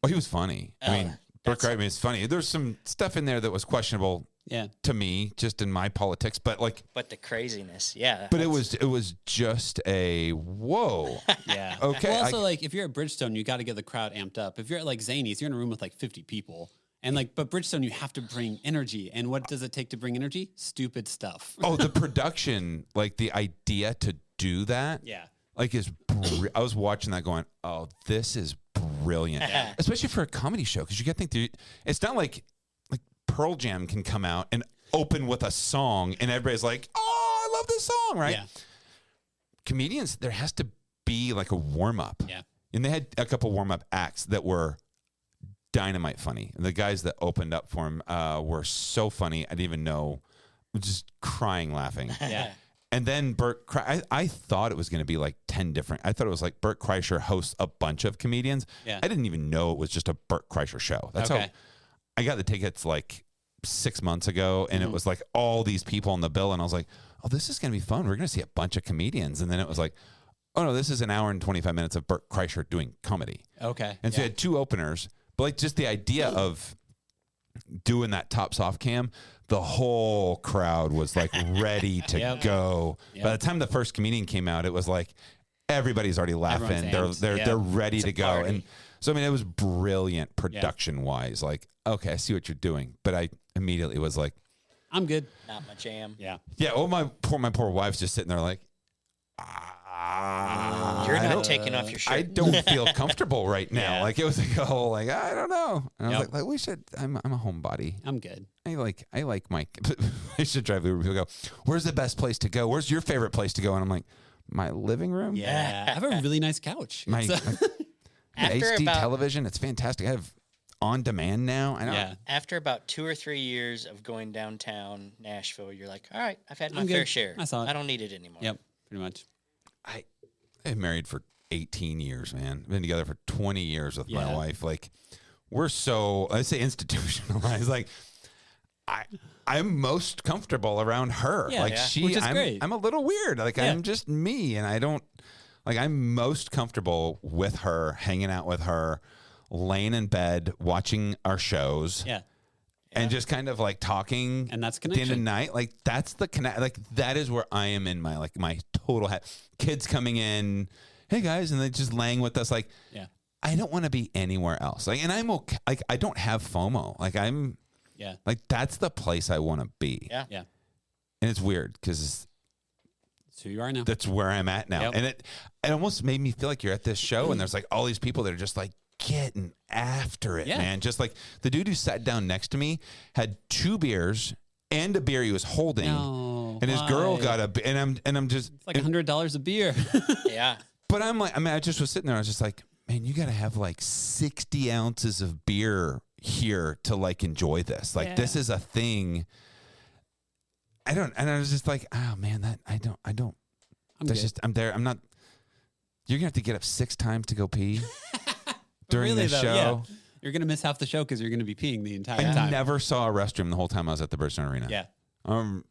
Oh, he was funny. I mean, Bert Kreischer is funny. There's some stuff in there that was questionable. Yeah. To me, just in my politics, but the craziness, yeah. But it was just a whoa. Yeah. Okay. Well, also, if you're at Bridgestone, you got to get the crowd amped up. If you're at Zany's, you're in a room with 50 people. And but Bridgestone, you have to bring energy. And what does it take to bring energy? Stupid stuff. Oh, the production, the idea to do that. Yeah. I was watching that going, oh, this is brilliant. Yeah. Especially for a comedy show. Because you got to think, it's not like Pearl Jam can come out and open with a song and everybody's like, oh, I love this song, right? Yeah. Comedians, there has to be a warm up. Yeah. And they had a couple warm up acts that were dynamite funny. And the guys that opened up for him were so funny. I didn't even know, just crying, laughing. Yeah. And then I thought it was going to be 10 different. I thought it was Bert Kreischer hosts a bunch of comedians. Yeah. I didn't even know it was just a Bert Kreischer show. That's how I got the tickets 6 months ago, and it was all these people on the bill, and I was like, oh, this is going to be fun. We're going to see a bunch of comedians. And then it was oh no, this is an hour and 25 minutes of Bert Kreischer doing comedy. Okay. And so you had two openers, but just the idea of doing that tops off cam, the whole crowd was ready to go. Yep. By the time the first comedian came out, it was everybody's already laughing. They're ready to go. And so, it was brilliant production wise. Okay, I see what you're doing. But I immediately was I'm good. Not my jam. Yeah. Yeah. Oh, my poor wife's just sitting there like, You're not taking off your shirt. I don't feel comfortable right now. Yeah. Like it was like, oh, like I don't know. And I was like we should. I'm a homebody. I'm good. I like my. I should drive over. People go, where's the best place to go? Where's your favorite place to go? And I'm like, my living room. Yeah. I have a really nice couch. My After HD about- television. It's fantastic. I have on demand now. I don't, Yeah. After about 2 or 3 years of going downtown Nashville, you're like, all right, I've had my I'm fair good. share. I saw it. I don't need it anymore. Yep. Pretty much. I'm married for 18 years, man. Been together for 20 years with my Yeah. wife. Like, we're so, I say institutionalized. Like, I'm most comfortable around her. Yeah, like yeah. Which is great. I'm a little weird. Like Yeah. I'm just me, and I don't like. I'm most comfortable with her, hanging out with her, laying in bed, watching our shows. Yeah. And just kind of like talking, And that's day and connection. night. Like that's the connect. Like that is where I am in my my total head. Kids coming in, hey guys, and they just laying with us. Like, Yeah. I don't want to be anywhere else. Like, and I'm okay. Like, I don't have FOMO. Like, I'm Yeah. like that's the place I want to be. Yeah. Yeah. And it's weird because That's who you are now. that's where I'm at now. Yep. And it almost made me feel like you're at this show, and there's like all these people that are just like getting after it, Yeah. man. Just like the dude who sat down next to me had 2 beers and a beer he was holding, No, and his girl why? got a, and I'm just It's like $100 a beer. Yeah. But I'm like, I mean, I just was sitting there. I was just like, man, you got to have like 60 ounces of beer here to like enjoy this. Like, Yeah. this is a thing. And I was just like, oh man, I'm that's good. just, I'm there. I'm not, you're going to have to get up 6 times to go pee during really, the though, show. yeah. You're going to miss half the show because you're going to be peeing the entire I time. never saw a restroom the whole time I was at the Bridgestone Arena. Yeah. And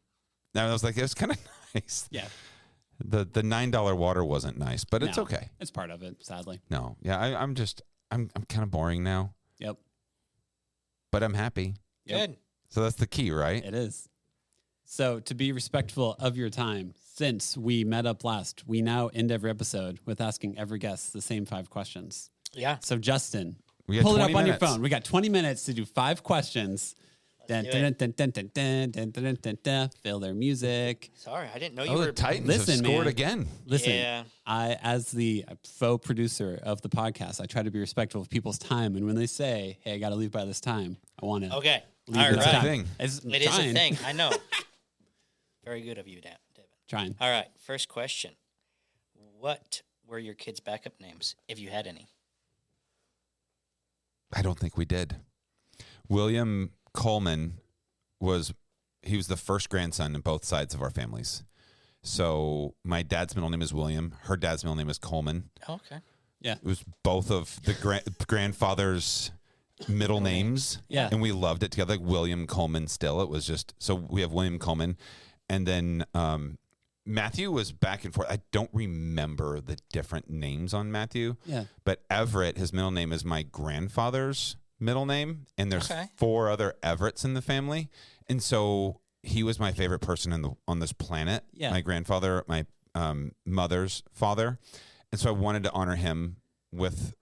I was like, it was kind of nice. Yeah. The $9 water wasn't nice, but it's No, okay. It's part of it, sadly. No. Yeah. I'm kind of boring now, Yep. but I'm happy. Yep. Good. So that's the key, right? It is. So to be respectful of your time, since we met up last, we now end every episode with asking every guest the same 5 questions. Yeah. So Justin, We got pull it 20 up on your minutes. phone. We got 20 minutes to do 5 questions. Dun, do dun, it. dun, dun, dun, dun, dun, dun, dun, dun, dun. Fill their music. Sorry, I didn't know you Oh, were. the Titans Listen, have scored man. again. Listen, Yeah. I, as the faux producer of the podcast, I try to be respectful of people's time. And when they say, hey, I got to leave by this time, I want to Okay. leave All this It's a right. time. thing. It's It is a trying. thing. I know. Very good of you, Devin. Trying. All right. First question. What were your kids' backup names, if you had any? I don't think we did. William Coleman was the first grandson in both sides of our families. So my dad's middle name is William. Her dad's middle name is Coleman. Oh, okay. It was both of the grandfather's middle names. Yeah. And we loved it together, like William Coleman Styll. It was just, so we have William Coleman. And then Matthew was back and forth. I don't remember the different names on Matthew. Yeah. But Everett, his middle name is my grandfather's middle name. And there's Okay. 4 other Everetts in the family. And so he was my favorite person on this planet. Yeah. My grandfather, my mother's father. And so I wanted to honor him with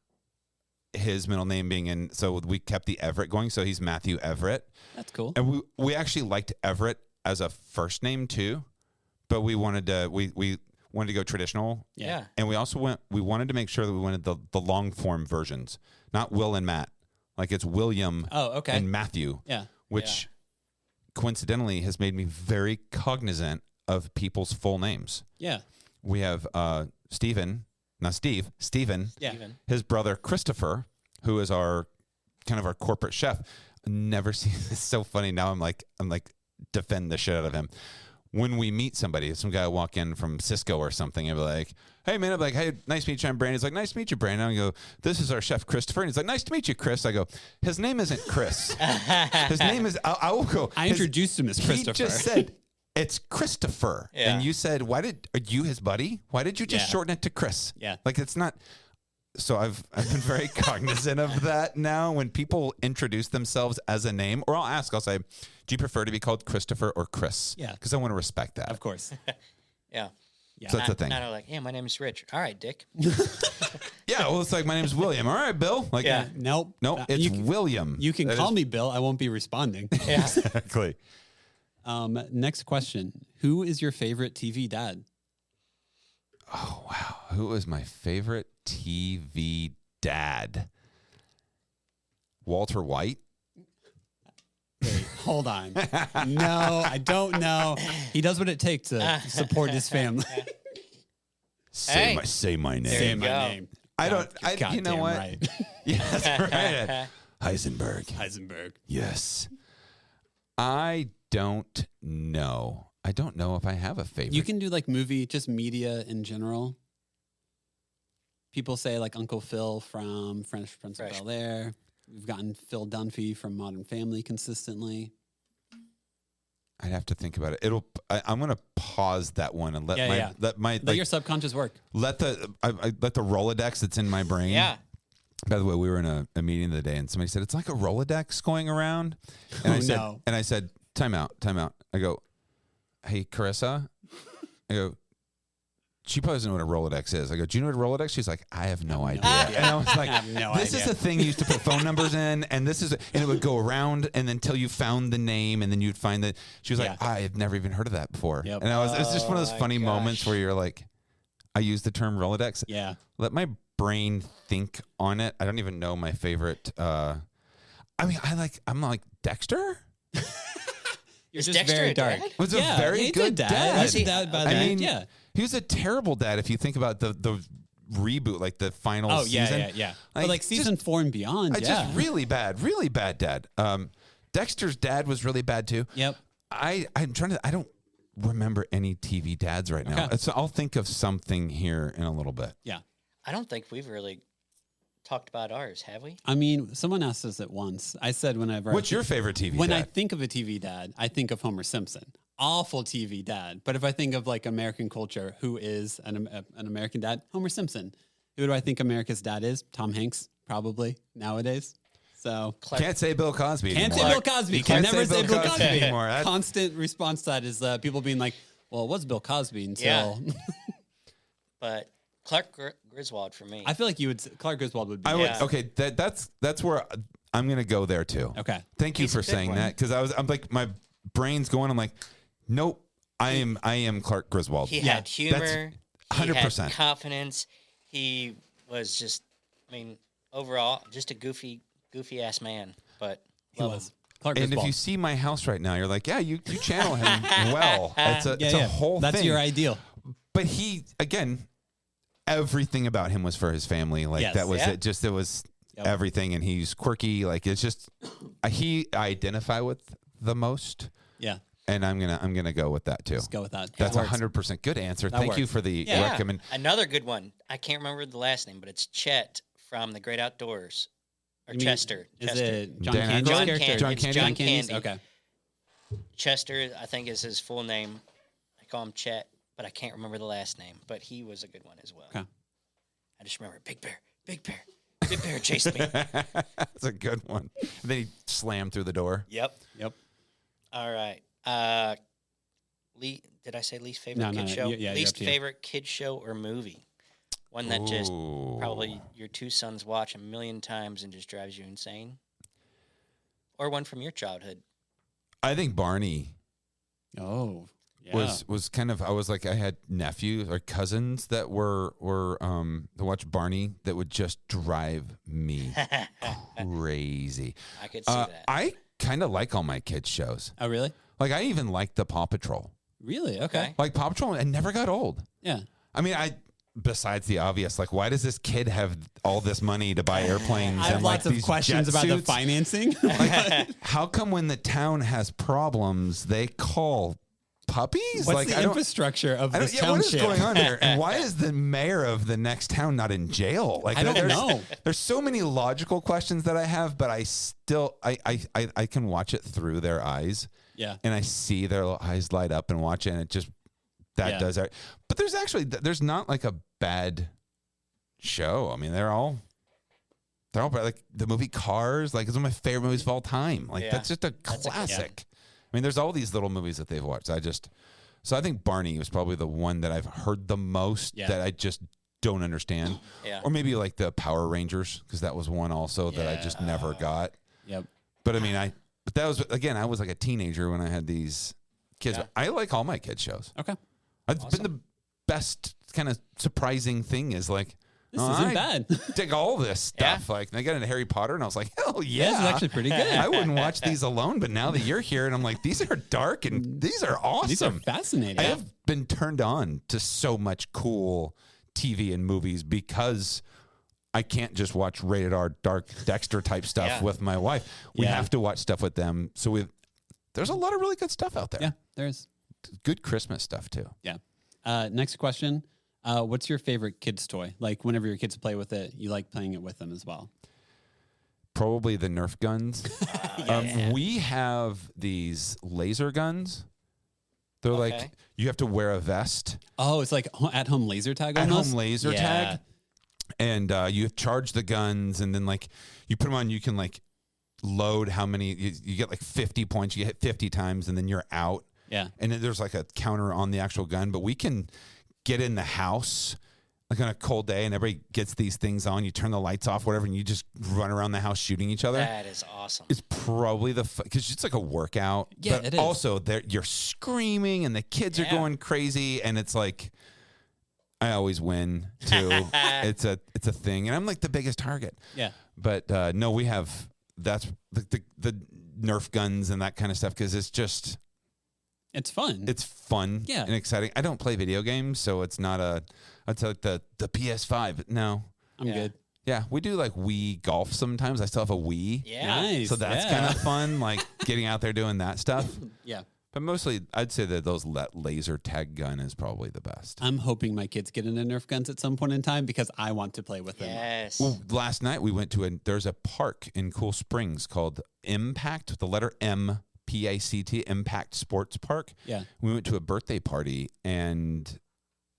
his middle name being in. So we kept the Everett going. So he's Matthew Everett. That's cool. And we actually liked Everett as a first name too. But we wanted to we wanted to go traditional. Yeah. And we also wanted to make sure that we wanted the long form versions, not Will and Matt. Like it's William Oh, okay. and Matthew, Yeah. which coincidentally has made me very cognizant of people's full names. Yeah. We have Stephen, Yeah. Even. his brother Christopher, who is our corporate chef. Never seen it's so funny. Now I'm like defend the shit out of him. When we meet somebody, some guy will walk in from Cisco or something and be like, hey man, I'm like, hey, nice to meet you. I'm Brandon. He's like, nice to meet you, Brandon. I go, this is our chef Christopher. And he's like, nice to meet you, Chris. I go, his name isn't Chris. His name is I will go. I introduced him as Christopher. He just said it's Christopher. Yeah. And you said, are you his buddy? Why did you just Yeah. shorten it to Chris? Yeah. Like it's not. So I've been very cognizant of that now. When people introduce themselves as a name, or I'll say, do you prefer to be called Christopher or Chris? Yeah. Because I want to respect that. Of course. Yeah. Yeah. So that's the Not, thing. not like, hey, my name is Rich. All right, Dick. Yeah. Well, it's like my name's William. All right, Bill. Like, Yeah. Nope. no, it's You can, William. you can That call is- me Bill. I won't be responding. Yeah. Exactly. Next question. Who is your favorite TV dad? Oh, wow. Who is my favorite TV dad? Walter White? Wait, hold on. No, I don't know. He does what it takes to support his family. Say my name. Say my name. You know what? Right. Yeah, that's right. Heisenberg. Yes. I don't know. I don't know if I have a favorite. You can do like movie, just media in general. People say like Uncle Phil from Fresh Prince of Bel-Air. We've gotten Phil Dunphy from Modern Family consistently. I'd have to think about it. I'm going to pause that one and let your subconscious work. Let the Rolodex that's in my brain. Yeah. By the way, we were in a meeting the other day, and somebody said it's like a Rolodex going around. And I said, time out. I go, hey, Carissa. I go, she probably doesn't know what a Rolodex is. I go, do you know what a Rolodex? She's like, I have no idea. And I was like, this is a thing you used to put phone numbers in, and it would go around, and then until you found the name, and then you'd find that. She was like, I had never even heard of that before. Yep. And it's just one of those funny moments where you're like, I use the term Rolodex. Yeah. Let my brain think on it. I don't even know my favorite. I'm like Dexter. You're just very dark. Was a very good dad. He's a dad by that. He was a terrible dad if you think about the reboot, like the final season. Yeah. But like season 4 and beyond, just really bad dad. Dexter's dad was really bad too. Yep. I don't remember any TV dads right now. Okay. So I'll think of something here in a little bit. Yeah. I don't think we've really talked about ours, have we? I mean, someone asked us it once. I said what's your favorite TV dad? When I think of a TV dad, I think of Homer Simpson. Awful TV dad. But if I think of like American culture, who is an American dad? Homer Simpson. Who do I think America's dad is? Tom Hanks, probably, nowadays. So can't say Bill Cosby anymore. Can't say Bill Cosby. Can never say Bill Cosby anymore. Constant response to that is people being like, well, it was Bill Cosby until... Yeah. But Clark Griswold for me. I feel like Clark Griswold would be. Okay, that's where I'm going to go there too. Okay. Thank you for saying that, because I'm like, my brain's going. I'm like, nope. I am Clark Griswold. He had humor. 100%. He had confidence. He was just, overall, just a goofy ass man. But he was. Clark Griswold. If you see my house right now, you're like, yeah, you channel him well. It's a whole thing. That's your ideal. But he, again, everything about him was for his family. Like that was it. It was everything, and he's quirky. Like it's just I identify with the most. Yeah. And I'm gonna go with that too. Let's go with that. That's 100% good answer. Thank you for the recommend. Another good one. I can't remember the last name, but it's Chet from The Great Outdoors. Or Chester. Is it John Candy? John Candy. Okay. Chester, I think, is his full name. I call him Chet, but I can't remember the last name. But he was a good one as well. Okay. I just remember Big Bear chased me. That's a good one. And then he slammed through the door. Yep. All right. Did I say least favorite kid show? Yeah, least favorite kid show or movie? One that just probably your two sons watch a million times and just drives you insane? Or one from your childhood? I think Barney. Oh, was kind of, I was like, I had nephews or cousins that were to watch Barney that would just drive me crazy. I could see that. I kind of like all my kids' shows. Oh, really? Like I even liked the Paw Patrol. Really? Okay. Like Paw Patrol, it never got old. Yeah. I mean, besides the obvious, like, why does this kid have all this money to buy airplanes? I have and lots like of questions about the financing. Like, how come when the town has problems, they call puppies? What's the infrastructure of this township? What is going on here? And why is the mayor of the next town not in jail? Like, I don't know. There's so many logical questions that I have, but I still I can watch it through their eyes. Yeah. And I see their eyes light up and watch it, and it just does that. But there's not like a bad show. I mean, they're all like the movie Cars, like it's one of my favorite movies of all time. Like that's just a classic. I mean, there's all these little movies that they've watched. So I think Barney was probably the one that I've heard the most that I just don't understand. Yeah. Or maybe like the Power Rangers, because that was one also that I just never got. Yep. But I mean, but that was, again, I was like a teenager when I had these kids. Yeah. I like all my kids' shows. Okay. It's been the best kind of surprising thing is like, This isn't I bad. dig all this stuff. Like, I got into Harry Potter, and I was like, hell yeah. This is actually pretty good. I wouldn't watch these alone, but now that you're here, and I'm like, these are dark, and these are awesome. These are fascinating. I have been turned on to so much cool TV and movies because I can't just watch rated R, dark Dexter type stuff with my wife. We have to watch stuff with them. So there's a lot of really good stuff out there. Yeah, there is. Good Christmas stuff, too. Yeah. Next question. What's your favorite kids' toy? Like whenever your kids play with it, you like playing it with them as well. Probably the Nerf guns. We have these laser guns. They're like, you have to wear a vest. Oh, it's like at-home laser tag almost? At-home laser tag. And you charge the guns, and then like you put them on, you can like load how many, you get like 50 points, you hit 50 times, and then you're out. Yeah. And then there's like a counter on the actual gun, but we can get in the house like on a cold day and everybody gets these things on. You turn the lights off, whatever, and you just run around the house shooting each other. That is awesome. It's probably because it's like a workout. Yeah, but it is. Also, you're screaming and the kids are going crazy, and it's like I always win too. It's a thing, and I'm like the biggest target. Yeah. But no, we have that's the Nerf guns and that kind of stuff because it's just. It's fun. It's fun and exciting. I don't play video games, so it's not it's like the PS5. No. I'm good. Yeah, we do like Wii golf sometimes. I still have a Wii. Yeah. Nice. So that's kind of fun, like getting out there doing that stuff. Yeah. But mostly, I'd say that that laser tag gun is probably the best. I'm hoping my kids get into Nerf guns at some point in time because I want to play with them. Yes. Well, last night we went to there's a park in Cool Springs called Impact, with the letter M. PACT, Impact Sports Park. Yeah. We went to a birthday party, and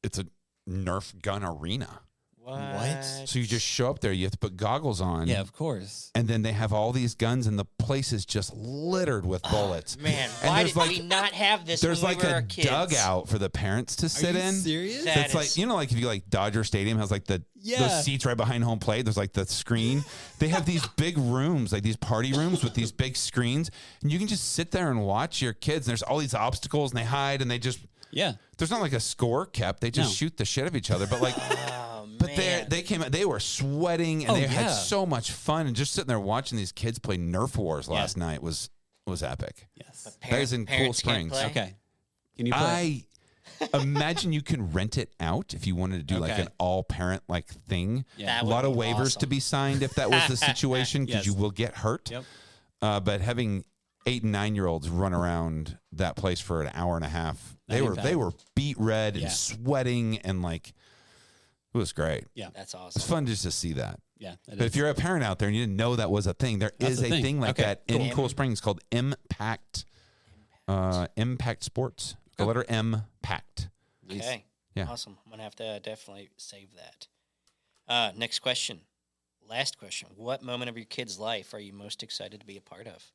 it's a Nerf gun arena. What? So you just show up there. You have to put goggles on. Yeah, of course. And then they have all these guns, and the place is just littered with bullets. Man, and why did we not have this There's when like we were a kids? dugout for the parents to sit in. Serious? That It's like, is- you know, like if you like Dodger Stadium has like those seats right behind home plate. There's like the screen. They have these big rooms, like these party rooms with these big screens, and you can just sit there and watch your kids. And there's all these obstacles, and they hide, and they just there's not like a score kept. They just shoot the shit of each other. But like, but they came out. They were sweating, and they had so much fun. And just sitting there watching these kids play Nerf Wars last night was epic. Yes. That is in Cool Springs. Okay. Can you play? I imagine you can rent it out if you wanted to do like an all-parent like thing. Yeah. A lot of waivers to be signed if that was the situation because you will get hurt. Yep. But having 8 and 9-year-olds run around that place for an hour and a half, they were beat red and sweating and like it was great. Yeah. That's awesome. It's fun just to see that. Yeah. But if you're a parent out there and you didn't know that was a thing, there is a thing like that in Cool Springs called Impact Sports. The letter M, Pact. Okay. Yeah. Awesome. I'm going to have to definitely save that. Next question. Last question. What moment of your kid's life are you most excited to be a part of?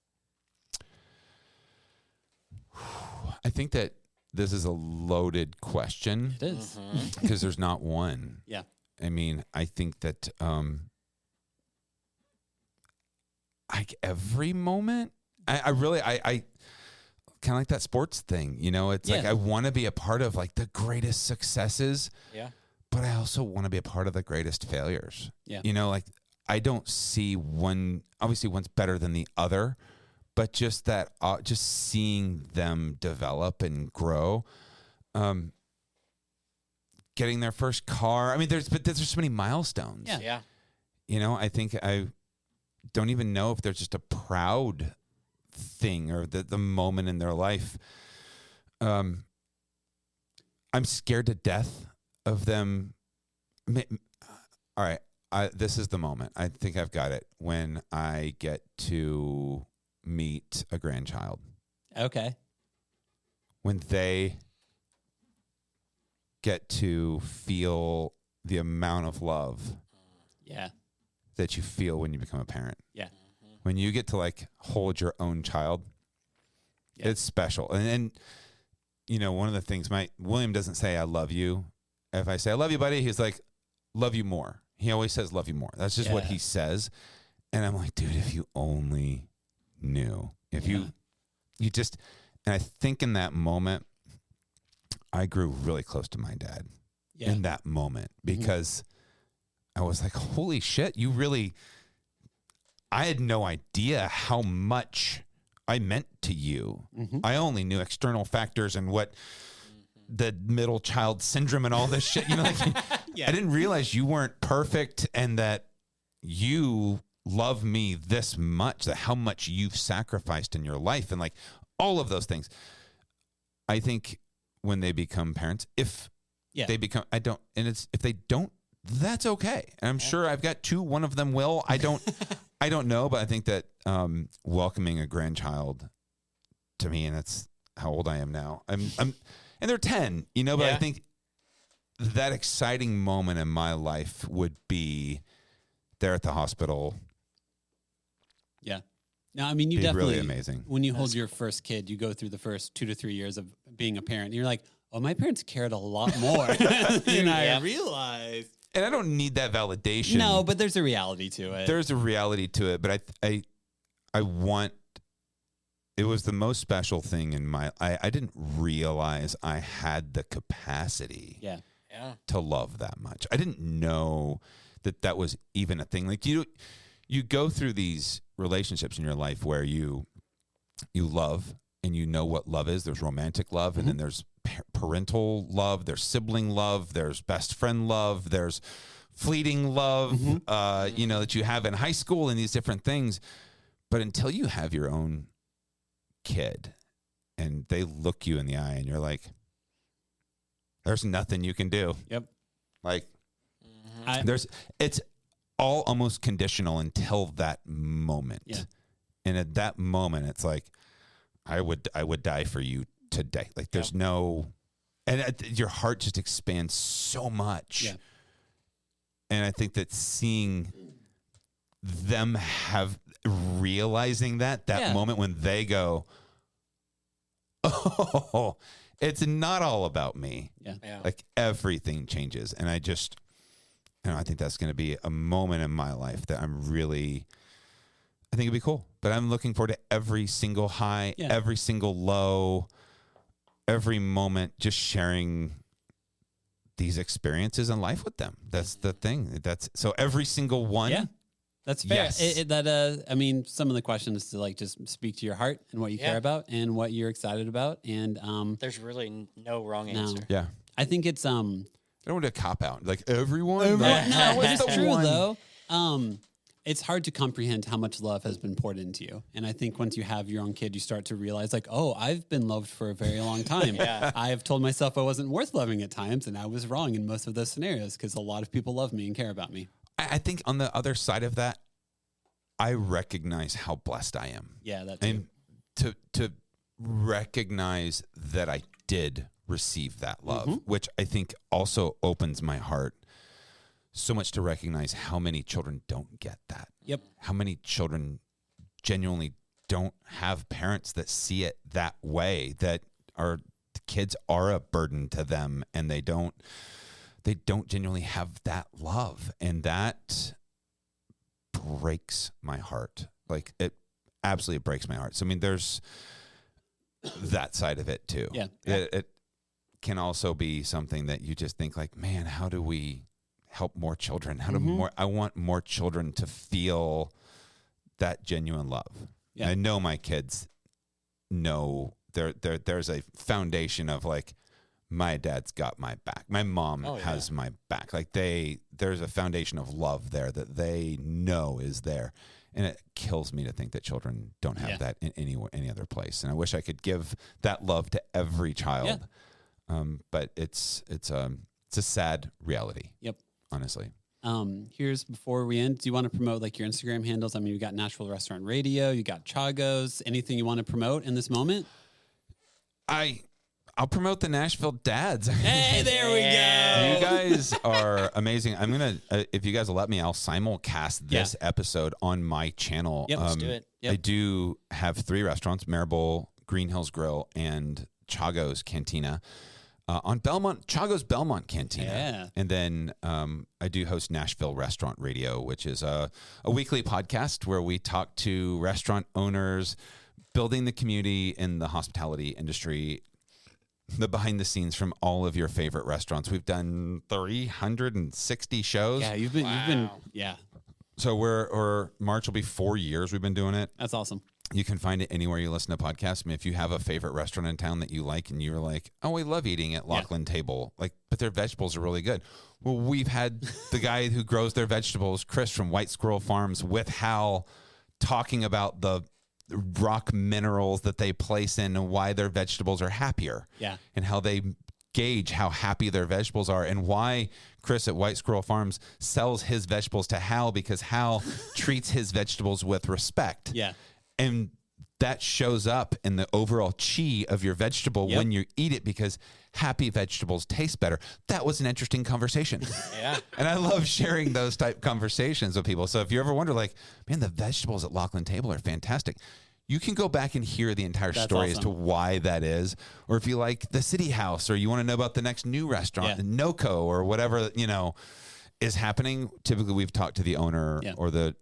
I think that this is a loaded question. It is. Because there's not one. Yeah. I mean, I think that like every moment, I really kind of like that sports thing, you know, it's like I want to be a part of like the greatest successes. Yeah. But I also want to be a part of the greatest failures. Yeah. You know, like I don't see obviously one's better than the other, but just that, just seeing them develop and grow, getting their first car. I mean, there's so many milestones. Yeah. Yeah. You know, I think I don't even know if there's just a proud thing or the moment in their life. I'm scared to death of them. All right. This is the moment. I think I've got it when I get to meet a grandchild. Okay. When they get to feel the amount of love that you feel when you become a parent. Yeah. When you get to like hold your own child, it's special. And you know, one of the things William doesn't say, I love you. If I say, I love you, buddy, he's like, love you more. He always says, love you more. That's just what he says. And I'm like, dude, if you only knew, if you just, And I think in that moment, I grew really close to my dad in that moment because I was like, holy shit, I had no idea how much I meant to you. I only knew external factors and what the middle child syndrome and all this shit, I didn't realize you weren't perfect and that you love me this much, that how much you've sacrificed in your life and like all of those things. I think when they become parents, if they become, if they don't, that's okay. And I'm sure I've got two, one of them will, I don't know, but I think that, welcoming a grandchild to me, and that's how old I am now. And they're 10, but I think that exciting moment in my life would be there at the hospital. Yeah. No, I mean, you definitely, really amazing. When you hold your first kid, you go through the first 2 to 3 years of being a parent. And you're like, oh, my parents cared a lot more than I realized. And I don't need that validation. No, but there's a reality to it. There's a reality to it, but I want, it was the most special thing in I didn't realize I had the capacity to love that much. I didn't know that was even a thing. Like you go through these relationships in your life where you love and you know what love is. There's romantic love, and then there's parental love, there's sibling love, there's best friend love, there's fleeting love, that you have in high school and these different things. But until you have your own kid and they look you in the eye and you're like, there's nothing you can do. Yep. Like it's all almost conditional until that moment. Yeah. And at that moment, it's like, I would die for you today. Like there's no, and your heart just expands so much. Yeah. And I think that seeing them realizing that moment when they go, oh, it's not all about me. Yeah. Like everything changes. And I just, I think that's going to be a moment in my life that I think it'd be cool, but I'm looking forward to every single high, every single low, every moment, just sharing these experiences in life with them. That's the thing. So every single one. Yeah, that's fair. Yes. I mean, some of the questions to like just speak to your heart and what you care about and what you're excited about. And there's really no wrong answer. Yeah. I think it's I don't want to cop out. Like everyone. No, it's true though. It's hard to comprehend how much love has been poured into you. And I think once you have your own kid, you start to realize like, oh, I've been loved for a very long time. I have told myself I wasn't worth loving at times, and I was wrong in most of those scenarios because a lot of people love me and care about me. I think on the other side of that, I recognize how blessed I am. Yeah, that's and to recognize that I did receive that love, which I think also opens my heart so much to recognize how many children don't get that. Yep. How many children genuinely don't have parents that see it that way, that the kids are a burden to them and they don't genuinely have that love. And that breaks my heart. Like it absolutely breaks my heart. So, I mean, there's that side of it too. Yeah. It can also be something that you just think like, man, how do we help more children? I want more children to feel that genuine love. Yeah. I know my kids know there's a foundation of like, my dad's got my back. My mom has my back. Like there's a foundation of love there that they know is there. And it kills me to think that children don't have that in any other place. And I wish I could give that love to every child. Yeah. But it's a sad reality. Yep. Honestly. Here's before we end, do you want to promote like your Instagram handles? I mean, you got Nashville Restaurant Radio, you got Chagos. Anything you want to promote in this moment? I'll promote the Nashville Dads. Hey, there we go. You guys are amazing. I'm going to, if you guys will let me, I'll simulcast this episode on my channel. Yep, let's do it. Yep. I do have 3 restaurants, Marable, Green Hills Grill, and Chagos Cantina. On Belmont, Chagos Belmont Cantina. Yeah. And then I do host Nashville Restaurant Radio, which is a weekly podcast where we talk to restaurant owners, building the community in the hospitality industry, the behind the scenes from all of your favorite restaurants. We've done 360 shows. Yeah, you've been, So we're March will be 4 years we've been doing it. That's awesome. You can find it anywhere you listen to podcasts. I mean, if you have a favorite restaurant in town that you like and you're like, oh, we love eating at Lachlan Table, like, but their vegetables are really good. Well, we've had the guy who grows their vegetables, Chris from White Squirrel Farms, with Hal talking about the rock minerals that they place in and why their vegetables are happier. Yeah. And how they gauge how happy their vegetables are, and why Chris at White Squirrel Farms sells his vegetables to Hal, because Hal treats his vegetables with respect. Yeah. And that shows up in the overall chi of your vegetable when you eat it, because happy vegetables taste better. That was an interesting conversation. Yeah. And I love sharing those type conversations with people. So if you ever wonder, like, man, the vegetables at Lachlan Table are fantastic, you can go back and hear the entire story as to why that is. Or if you like the City House, or you want to know about the next new restaurant, the NoCo, or whatever, is happening. Typically, we've talked to the owner or the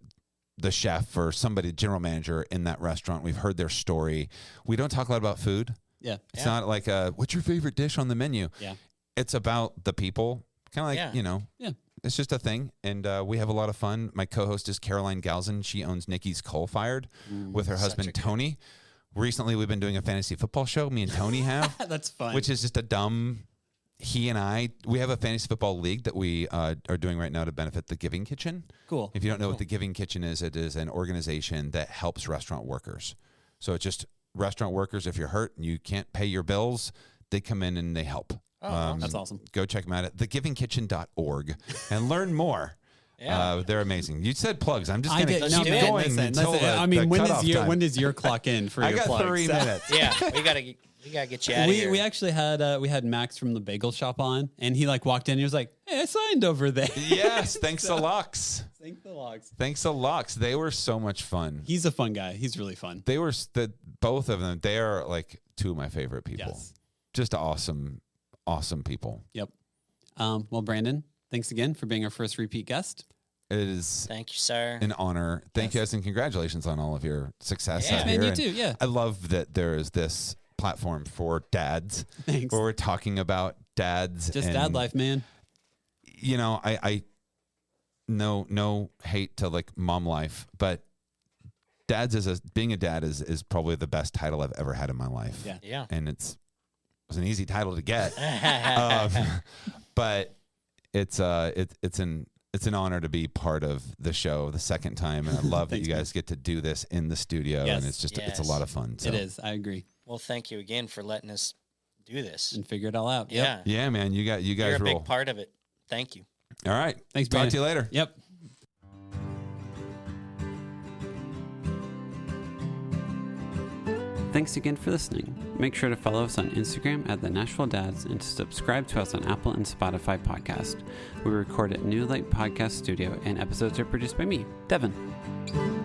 chef or somebody, general manager in that restaurant. We've heard their story. We don't talk a lot about food. Yeah. It's not like, what's your favorite dish on the menu? Yeah. It's about the people. Kind of like, it's just a thing. And we have a lot of fun. My co-host is Caroline Galzin. She owns Nikki's Coal Fired with her husband, Tony. Recently, we've been doing a fantasy football show. Me and Tony have. That's fun. Which is just a dumb... He and I, we have a fantasy football league that we are doing right now to benefit the Giving Kitchen. Cool. If you don't know what the Giving Kitchen is, it is an organization that helps restaurant workers. So it's just restaurant workers. If you're hurt and you can't pay your bills, they come in and they help. That's awesome. Go check them out at thegivingkitchen.org and learn more. Yeah. They're amazing. You said plugs. I'm just going to keep going until when does your clock in for your plugs? I got 3 minutes. Yeah, we gotta get you out of here. We actually had we had Max from the Bagel Shop on, and he walked in and he was like, "Hey, I signed over there." Yes, thanks a lot. Thanks a lot. They were so much fun. He's a fun guy. He's really fun. They were both of them. They are like 2 of my favorite people. Yes. Just awesome people. Yep. Well, Brandon, thanks again for being our first repeat guest. It is thank you, sir. An honor. Thank you guys, and congratulations on all of your success out man, here. you too. Yeah. I love that there is this platform for dads. Thanks. Where we're talking about dads. Just dad life, man. I no hate to like mom life, but being a dad is probably the best title I've ever had in my life. Yeah. Yeah. And it was an easy title to get. But it's an honor to be part of the show the second time, and I love that you guys get to do this in the studio, and it's just it's a lot of fun. So. It is. I agree. Well, thank you again for letting us do this and figure it all out. Yeah, yeah, man. You guys You're a rule. big part of it. Thank you. All right. Thanks, Talk Brandon. to you later. Yep. Thanks again for listening. Make sure to follow us on Instagram at the Nashville Dads and to subscribe to us on Apple and Spotify podcast. We record at New Light Podcast Studio, and episodes are produced by me, Devin.